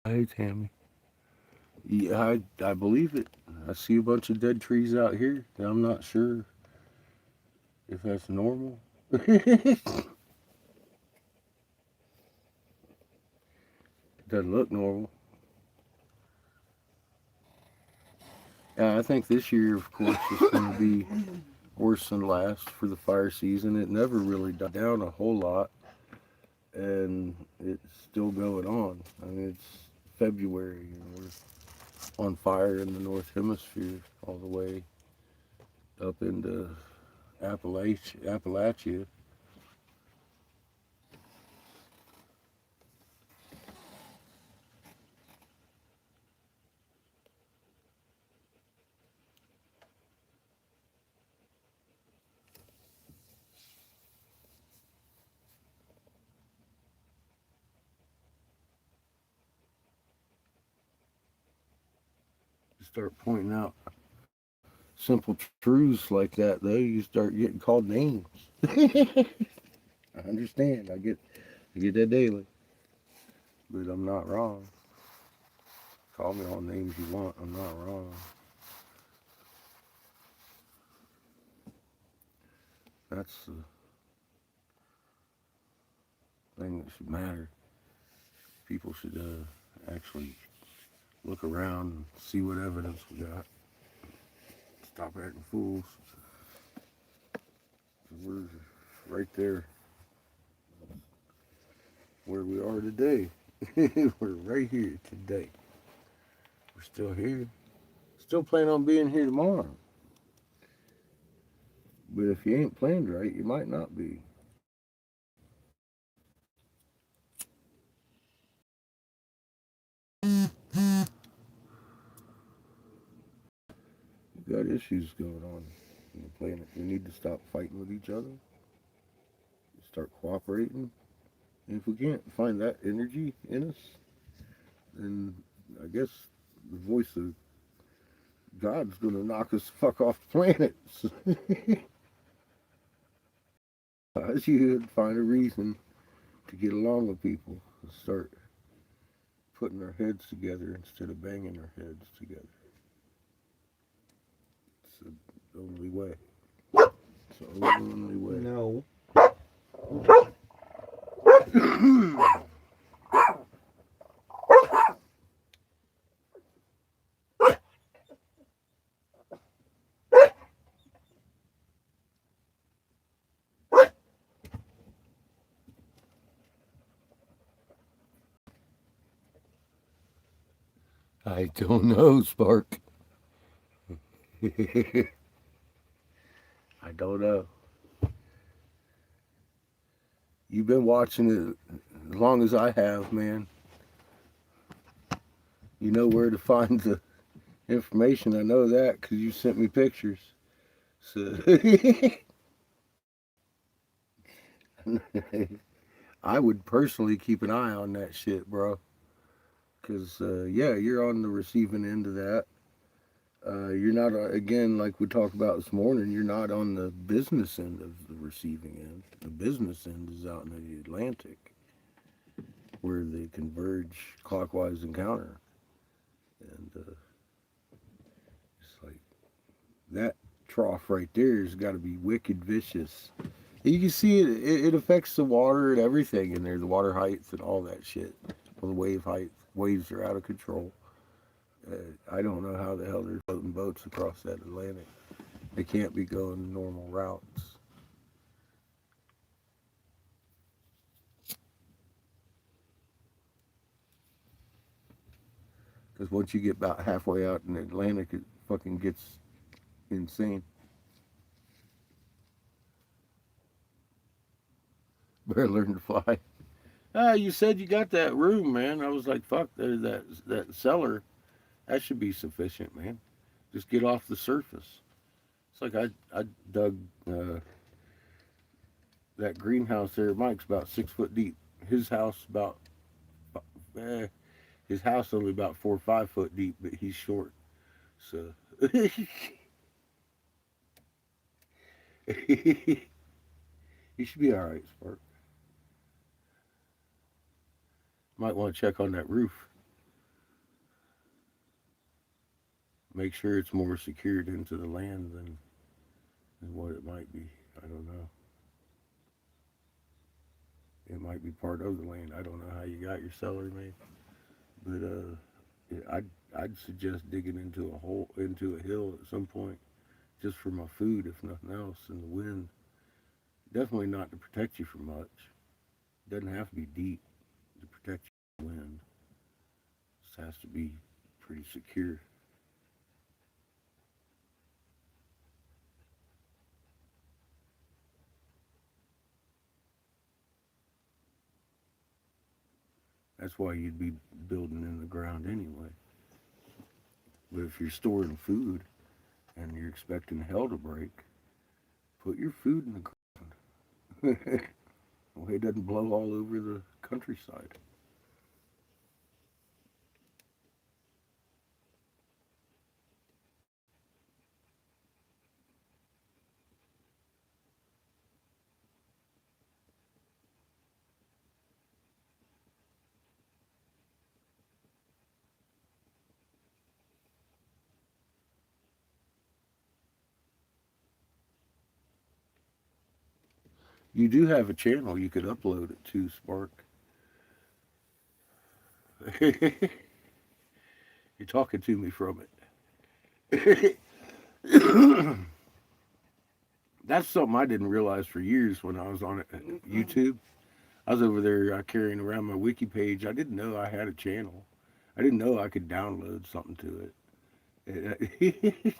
Hey, Tammy. Yeah, I believe it. I see a bunch of dead trees out here. And I'm not sure if that's normal. Doesn't look normal. Yeah, I think this year, of course, is going to be worse than last for the fire season. It never really died down a whole lot, and it's still going on. I mean, it's February, and we're on fire in the North Hemisphere all the way up into Appalachia. You start pointing out simple truths like that, though, you start getting called names. I understand. I get I get that daily. But I'm not wrong. Call me all names you want. I'm not wrong. That's the thing that should matter. People should actually look around and see what evidence we got. Stop acting fools. We're right there where we are today. We're right here today. We're still here. Still plan on being here tomorrow. But if you ain't planned right, you might not be. We've got issues going on in the planet. We need to stop fighting with each other. Start cooperating. And if we can't find that energy in us, then I guess the voice of God's gonna knock us the fuck off the planet. As you find a reason to get along with people and start putting our heads together instead of banging our heads together. It's the only way. It's the only way. No. I don't know, Spark. I don't know. You've been watching it as long as I have, man. You know where to find the information. I know that because you sent me pictures. So I would personally keep an eye on that shit, bro. Because, yeah, you're on the receiving end of that. You're not, again, like we talked about this morning, you're not on the business end of the receiving end. The business end is out in the Atlantic, where they converge clockwise and counter. And it's like that trough right there has got to be wicked vicious. You can see it affects the water and everything in there, the water heights and all that shit. The wave height, waves are out of control. I don't know how the hell they're floating boats across that Atlantic. They can't be going normal routes. Because once you get about halfway out in the Atlantic, it fucking gets insane. Better learn to fly. Ah, you said you got that room, man. I was like, fuck, that cellar, that should be sufficient, man. Just get off the surface. It's like I dug that greenhouse there. Mike's about 6 foot deep. His house about his house only about 4 or 5 foot deep, but he's short. So he should be all right, Spark. Might want to check on that roof. Make sure it's more secured into the land than what it might be. I don't know. It might be part of the land. I don't know how you got your cellar made, but I'd suggest digging into a hill at some point, just for my food, if nothing else, and the wind. Definitely not to protect you from much. It doesn't have to be deep to protect you from the wind. It just has to be pretty secure. That's why you'd be building in the ground anyway. But if you're storing food and you're expecting hell to break, put your food in the ground. Way it doesn't blow all over the countryside. You do have a channel you could upload it to, Spark. You're talking to me from it. That's something I didn't realize for years when I was on YouTube. I was over there carrying around my wiki page. I didn't know I had a channel. I didn't know I could download something to it.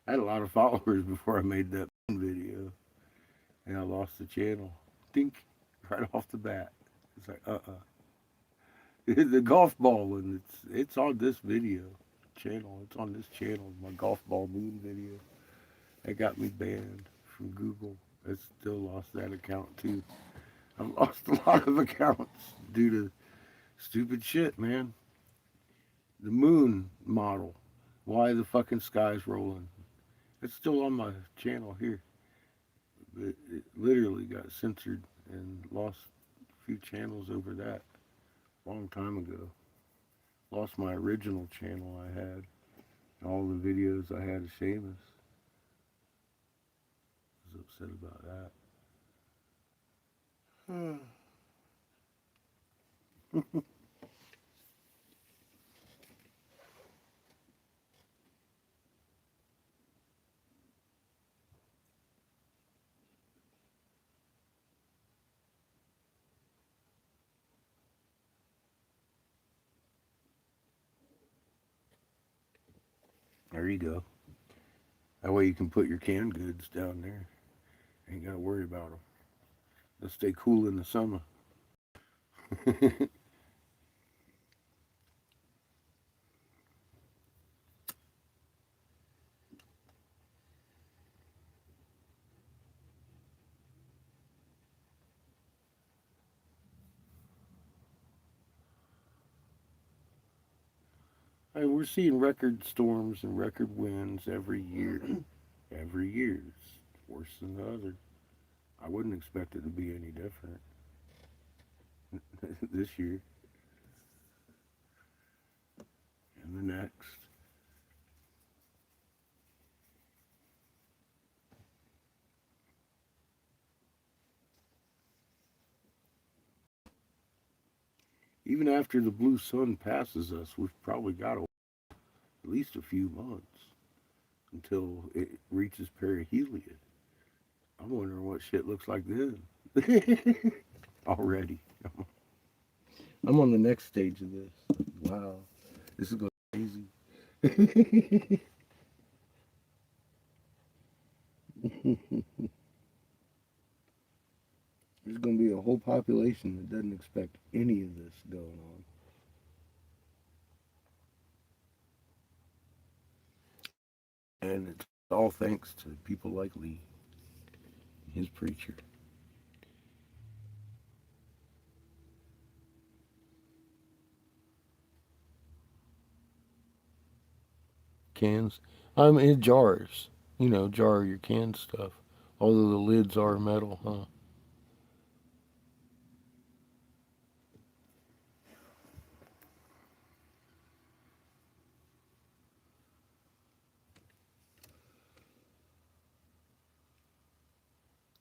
I had a lot of followers before I made that video, and I lost the channel. Dink, right off the bat. It's like, the golf ball one. It's on this video channel. It's on this channel. My golf ball moon video. That got me banned from Google. I still lost that account too. I've lost a lot of accounts due to stupid shit, man. The moon model. Why the fucking sky's rolling. It's still on my channel here. It literally got censored and lost a few channels over that a long time ago. Lost my original channel I had. All the videos I had of Seamus. I was upset about that. There you go. That way you can put your canned goods down there. Ain't got to worry about them. They'll stay cool in the summer. Hey, we're seeing record storms and record winds every year. Every year. It's worse than the other. I wouldn't expect it to be any different this year and the next. Even after the blue sun passes us, we've probably got at least a few months until it reaches perihelion. I'm wondering what shit looks like then. Already. I'm on the next stage of this. Wow. This is going crazy. There's going to be a whole population that doesn't expect any of this going on. And it's all thanks to people like Lee, his preacher. Cans. I'm in jars. You know, jar your canned stuff. Although the lids are metal, huh?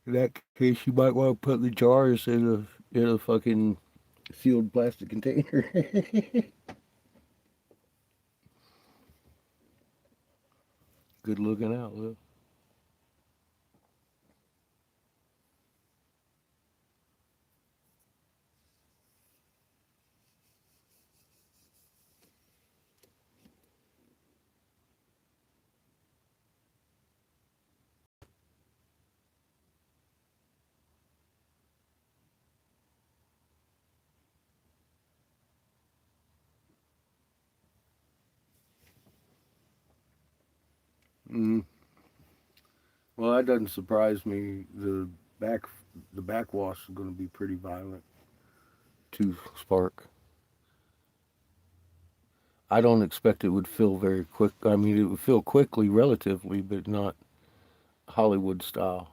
In that case, you might want to put the jars in a fucking sealed plastic container. Good looking out, Lil. Mm. Well, that doesn't surprise me. Back the backwash is going to be pretty violent to Spark. I don't expect it would fill very quick. I mean, it would fill quickly, relatively, but not Hollywood style.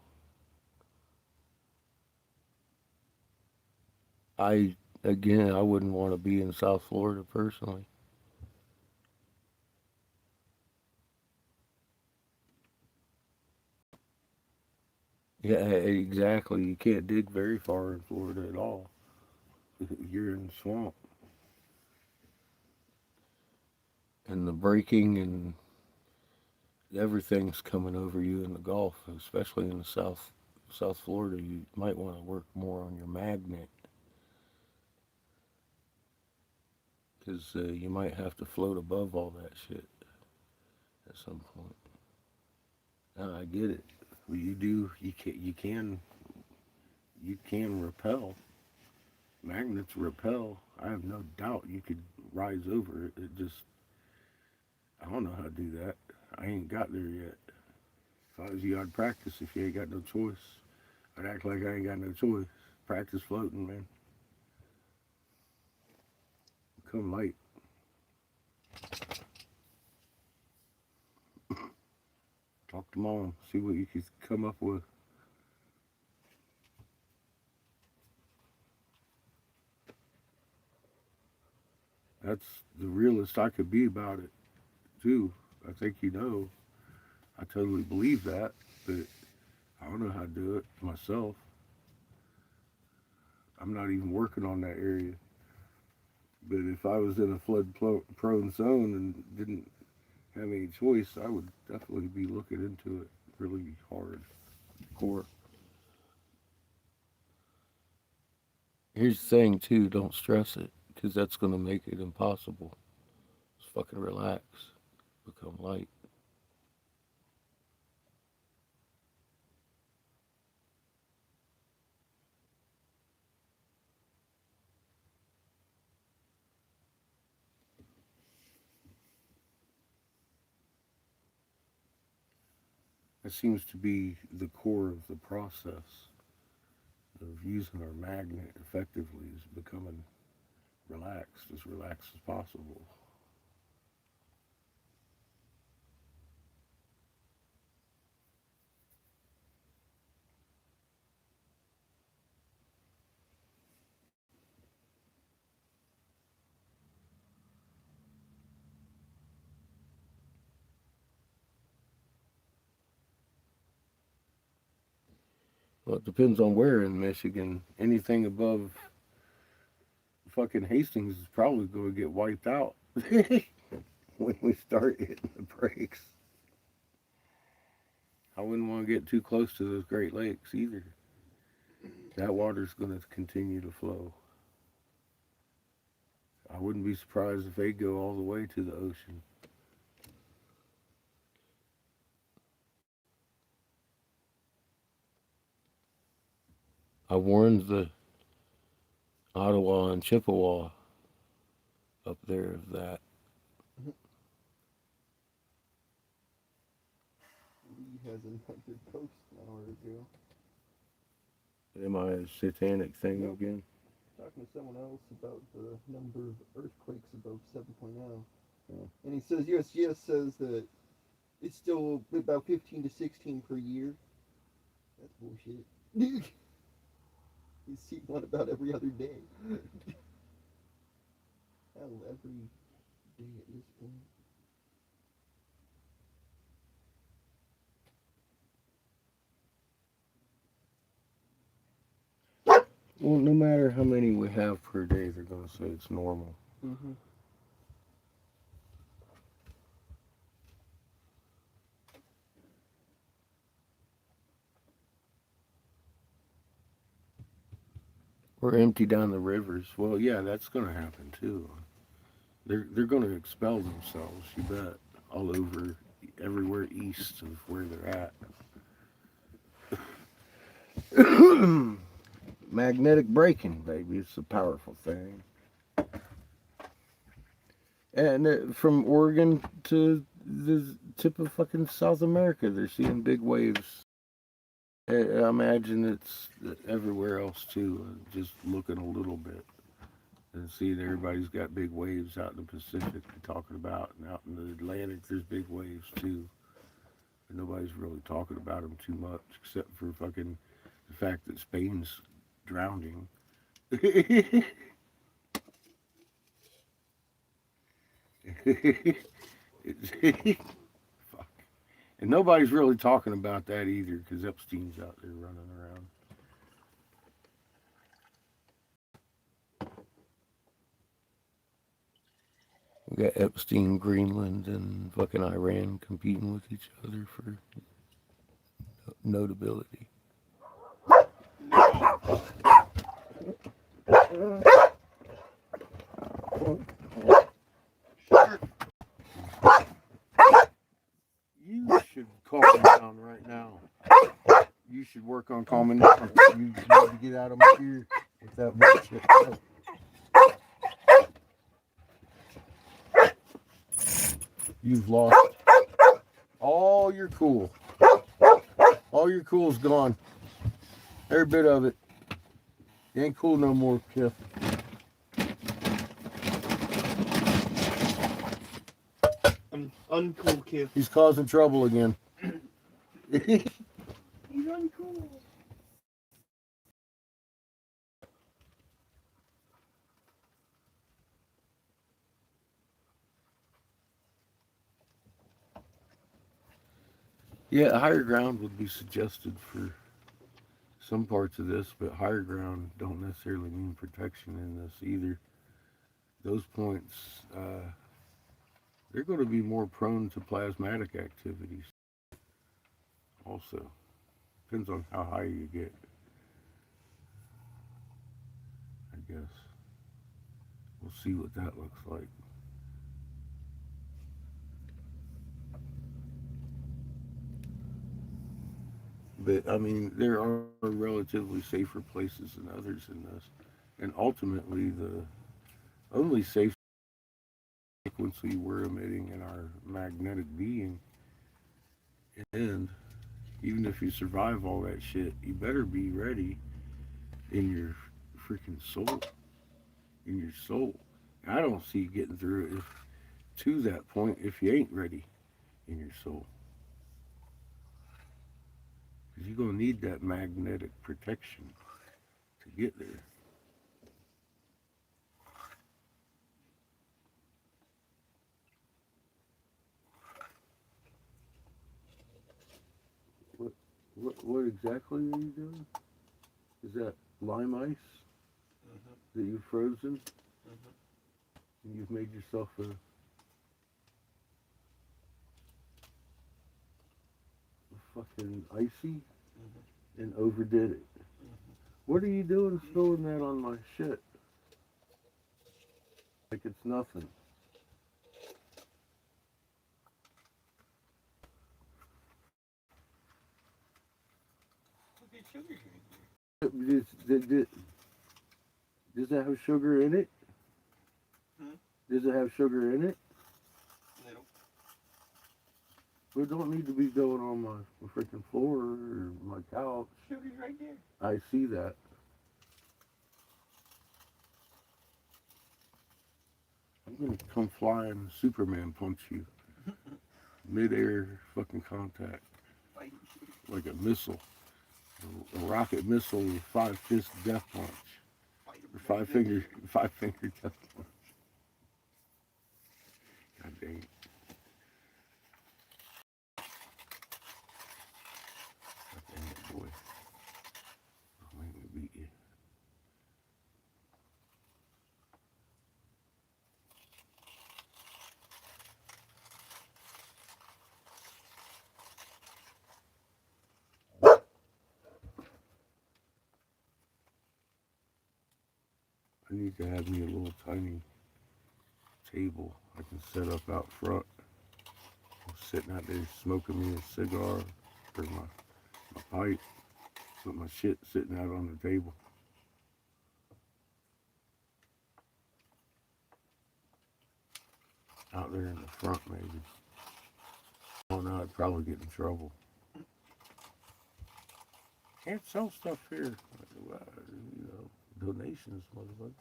I Again, I wouldn't want to be in South Florida personally. Yeah, exactly. You can't dig very far in Florida at all. You're in the swamp. And the breaking and everything's coming over you in the Gulf, especially in the South Florida. You might want to work more on your magnet because you might have to float above all that shit at some point. I get it. You do. You can repel. Magnets repel. I have no doubt you could rise over it. It just, I don't know how to do that. I ain't got there yet. If I was you, I'd practice. If you ain't got no choice, I'd act like I ain't got no choice. Practice floating, man. Become light. Talk to mom. See what you can come up with. That's the realest I could be about it, too. I think you know. I totally believe that, but I don't know how to do it myself. I'm not even working on that area. But if I was in a flood prone zone and didn't have any choice, I would definitely be looking into it really hard. Core. Here's the thing, too, don't stress it, because that's going to make it impossible. Just fucking relax, become light. That seems to be the core of the process of using our magnet effectively, is becoming relaxed as possible. Well, it depends on where in Michigan. Anything above fucking Hastings is probably going to get wiped out when we start hitting the brakes. I wouldn't want to get too close to those Great Lakes either. That water's going to continue to flow. I wouldn't be surprised if they go all the way to the ocean. I warned the Ottawa and Chippewa up there of that. Lee has another post an hour ago. Am I a satanic thing Nope. again? Talking to someone else about the number of earthquakes above 7.0. And he says USGS says that it's still about 15 to 16 per year. That's bullshit. You see one about every other day. Hell, every day at this point. Well, no matter how many we have per day, they're going to say it's normal. Mm-hmm. Or empty down the rivers. Well, yeah, that's going to happen too. They're going to expel themselves, you bet, all over, everywhere east of where they're at. Magnetic braking, baby. It's a powerful thing. And from Oregon to the tip of fucking South America, they're seeing big waves. I imagine it's everywhere else too. Just looking a little bit and seeing everybody's got big waves out in the Pacific they're talking about, and out in the Atlantic there's big waves too. And nobody's really talking about them too much, except for fucking the fact that Spain's drowning. Fuck. And nobody's really talking about that either because Epstein's out there running around. We got Epstein, Greenland, and fucking Iran competing with each other for notability. You should calm down right now. You should work on calming down. You need to get out of my ear with that bullshit. You've lost all your cool. All your cool's gone. Every bit of it. You ain't cool no more, Cliff. I'm uncool, kid. He's causing trouble again. He's uncool. Yeah, higher ground would be suggested for some parts of this, but higher ground don't necessarily mean protection in this either. Those points, they're going to be more prone to plasmatic activities. Also, depends on how high you get, I guess. We'll see what that looks like. But I mean, there are relatively safer places than others in this, and ultimately the only safe frequency we're emitting in our magnetic being. And even if you survive all that shit, you better be ready in your freaking soul. In your soul. I don't see you getting through it to that point if you ain't ready in your soul. Because you're going to need that magnetic protection to get there. What exactly are you doing? Is that lime ice that you've frozen? And you've made yourself a fucking icy and overdid it. What are you doing spilling that on my shit? Like it's nothing. Look at sugar here. Does it have sugar in it? Does it have sugar in it? Little. It don't need to be going on my freaking floor or my couch. Sugar's right there. I see that. I'm gonna come flying Superman punch you. Mid-air fucking contact. Fight. Like a missile. A rocket missile with 5-fist death punch. Fight him. Or five-finger death punch. God dang it. God dang it, boy. I'm gonna beat you. I need to have me a little tiny table I can set up out front. I'm sitting out there smoking me a cigar or my pipe with my shit sitting out on the table. Out there in the front maybe. Oh no, I'd probably get in trouble. Can't sell stuff here. Well, you know, donations, motherfucker.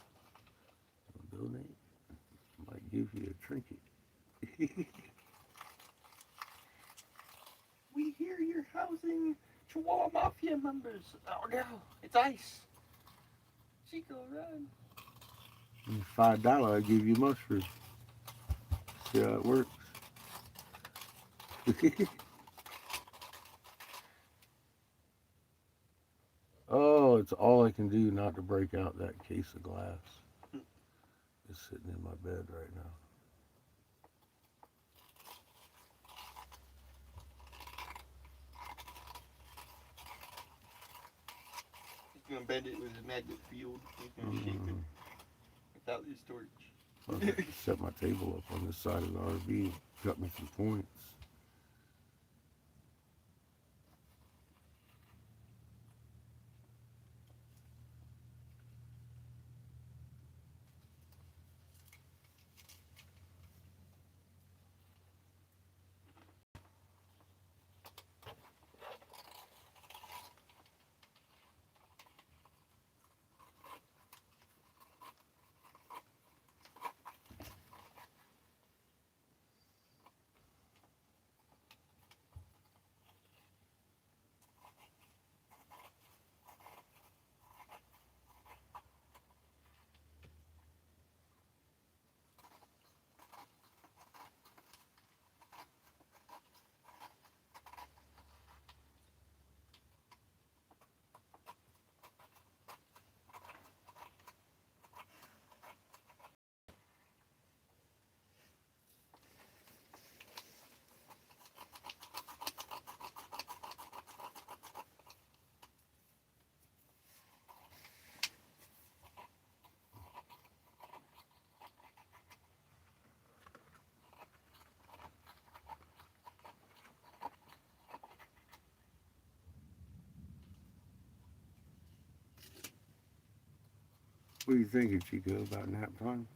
Donate. Might give you a trinket. We hear you're housing Chihuahua Mafia members. Oh no, it's ICE. Chico, run. $5, I give you mushrooms. See how it works. That's all I can do not to break out that case of glass. It's sitting in my bed right now. He's gonna bend it with a magnet field. He's gonna shape it without his torch. I'll have to set my table up on this side of the RV. Cut me some points. What are you thinking, Chico, about nap time?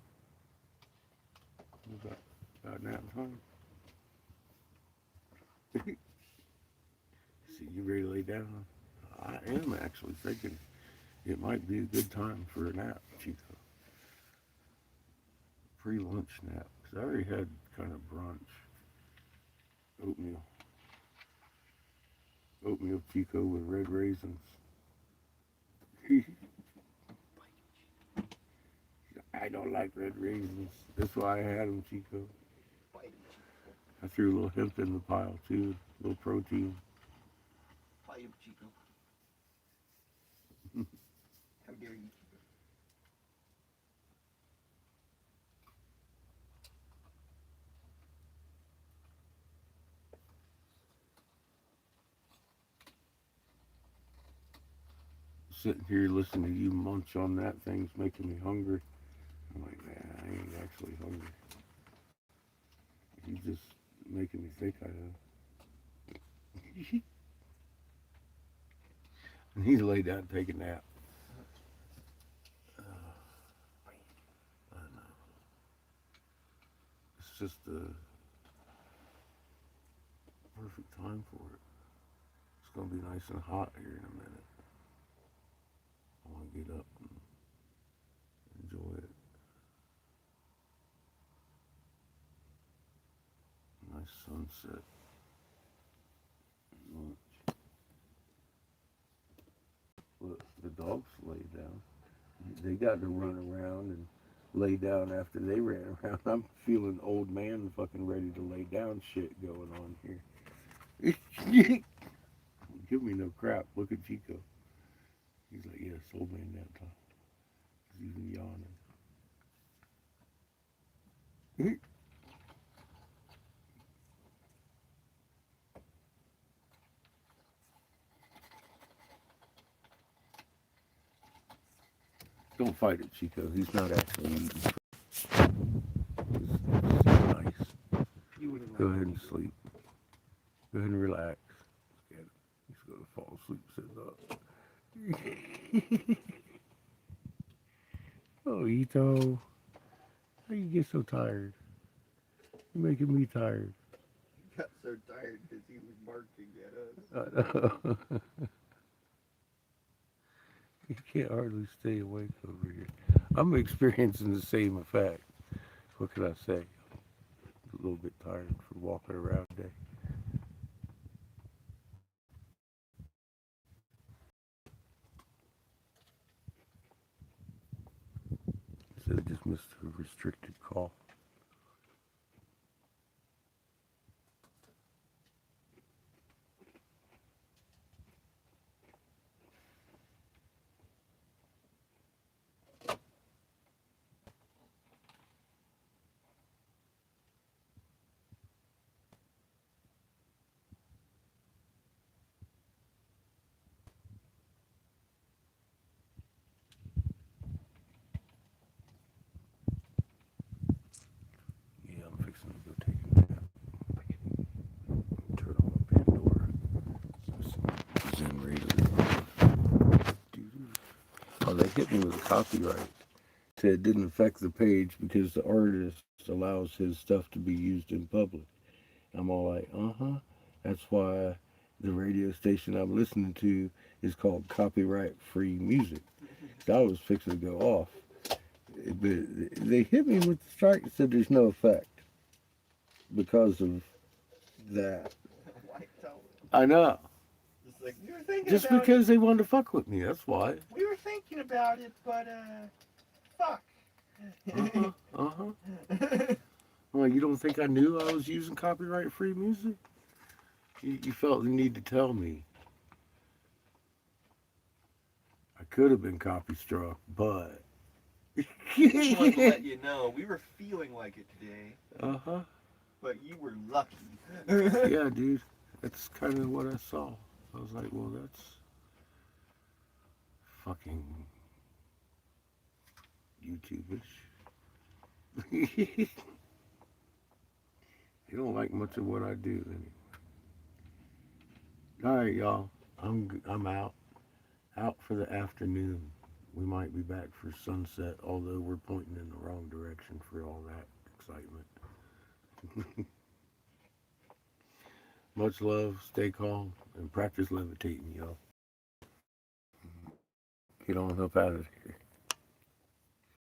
About nap time? See, you ready to lay down? I am actually thinking it might be a good time for a nap, Chico. Pre-lunch nap, because I already had kind of brunch. Oatmeal Chico with red raisins. I don't like red raisins. That's why I had them, Chico. I threw a little hemp in the pile too, a little protein. Fight him, Chico. How dare you, Chico? Sitting here listening to you munch on that thing's making me hungry. I'm like, man, I ain't actually hungry. You just making me think I am. I need to lay down and take a nap. I don't know. It's just the perfect time for it. It's gonna be nice and hot here in a minute. I want to get up and enjoy it. Nice sunset. Lunch. Look, the dogs laid down. They got to run around and lay down after they ran around. I'm feeling old man fucking ready to lay down shit going on here. Give me no crap. Look at Chico. He's like, yes, old man nap time. He's even yawning. Don't fight it, Chico. He's not actually eating. It's nice. You wouldn't Go like ahead it, and Chico. sleep. Go ahead and relax. Look at him. He's going to fall asleep sitting up. Oh, Ito. How you get so tired? You're making me tired. He got so tired because he was barking at us. You can't hardly stay awake over here. I'm experiencing the same effect. What can I say? A little bit tired for walking around today. So I just missed a restricted call. hit me with copyright. Said it didn't affect the page because the artist allows his stuff to be used in public. I'm all like, that's why the radio station I'm listening to is called Copyright Free Music. So I was fixing to go off. But they hit me with the strike and said there's no effect because of that. Wiped out. I know. Just like we were thinking Just about because they wanted to fuck with me, that's why. it. We were thinking about it, but fuck. Well, you don't think I knew I was using copyright free music? You felt the need to tell me. I could have been copy struck, but. Just wanted to let you know, we were feeling like it today, but you were lucky. Yeah, dude. That's kind of what I saw. I was like, well, that's fucking YouTube-ish. You don't like much of what I do anyway. All right, y'all. I'm out for the afternoon. We might be back for sunset, although we're pointing in the wrong direction for all that excitement. Much love, stay calm, and practice levitating, y'all. Get on up out of here.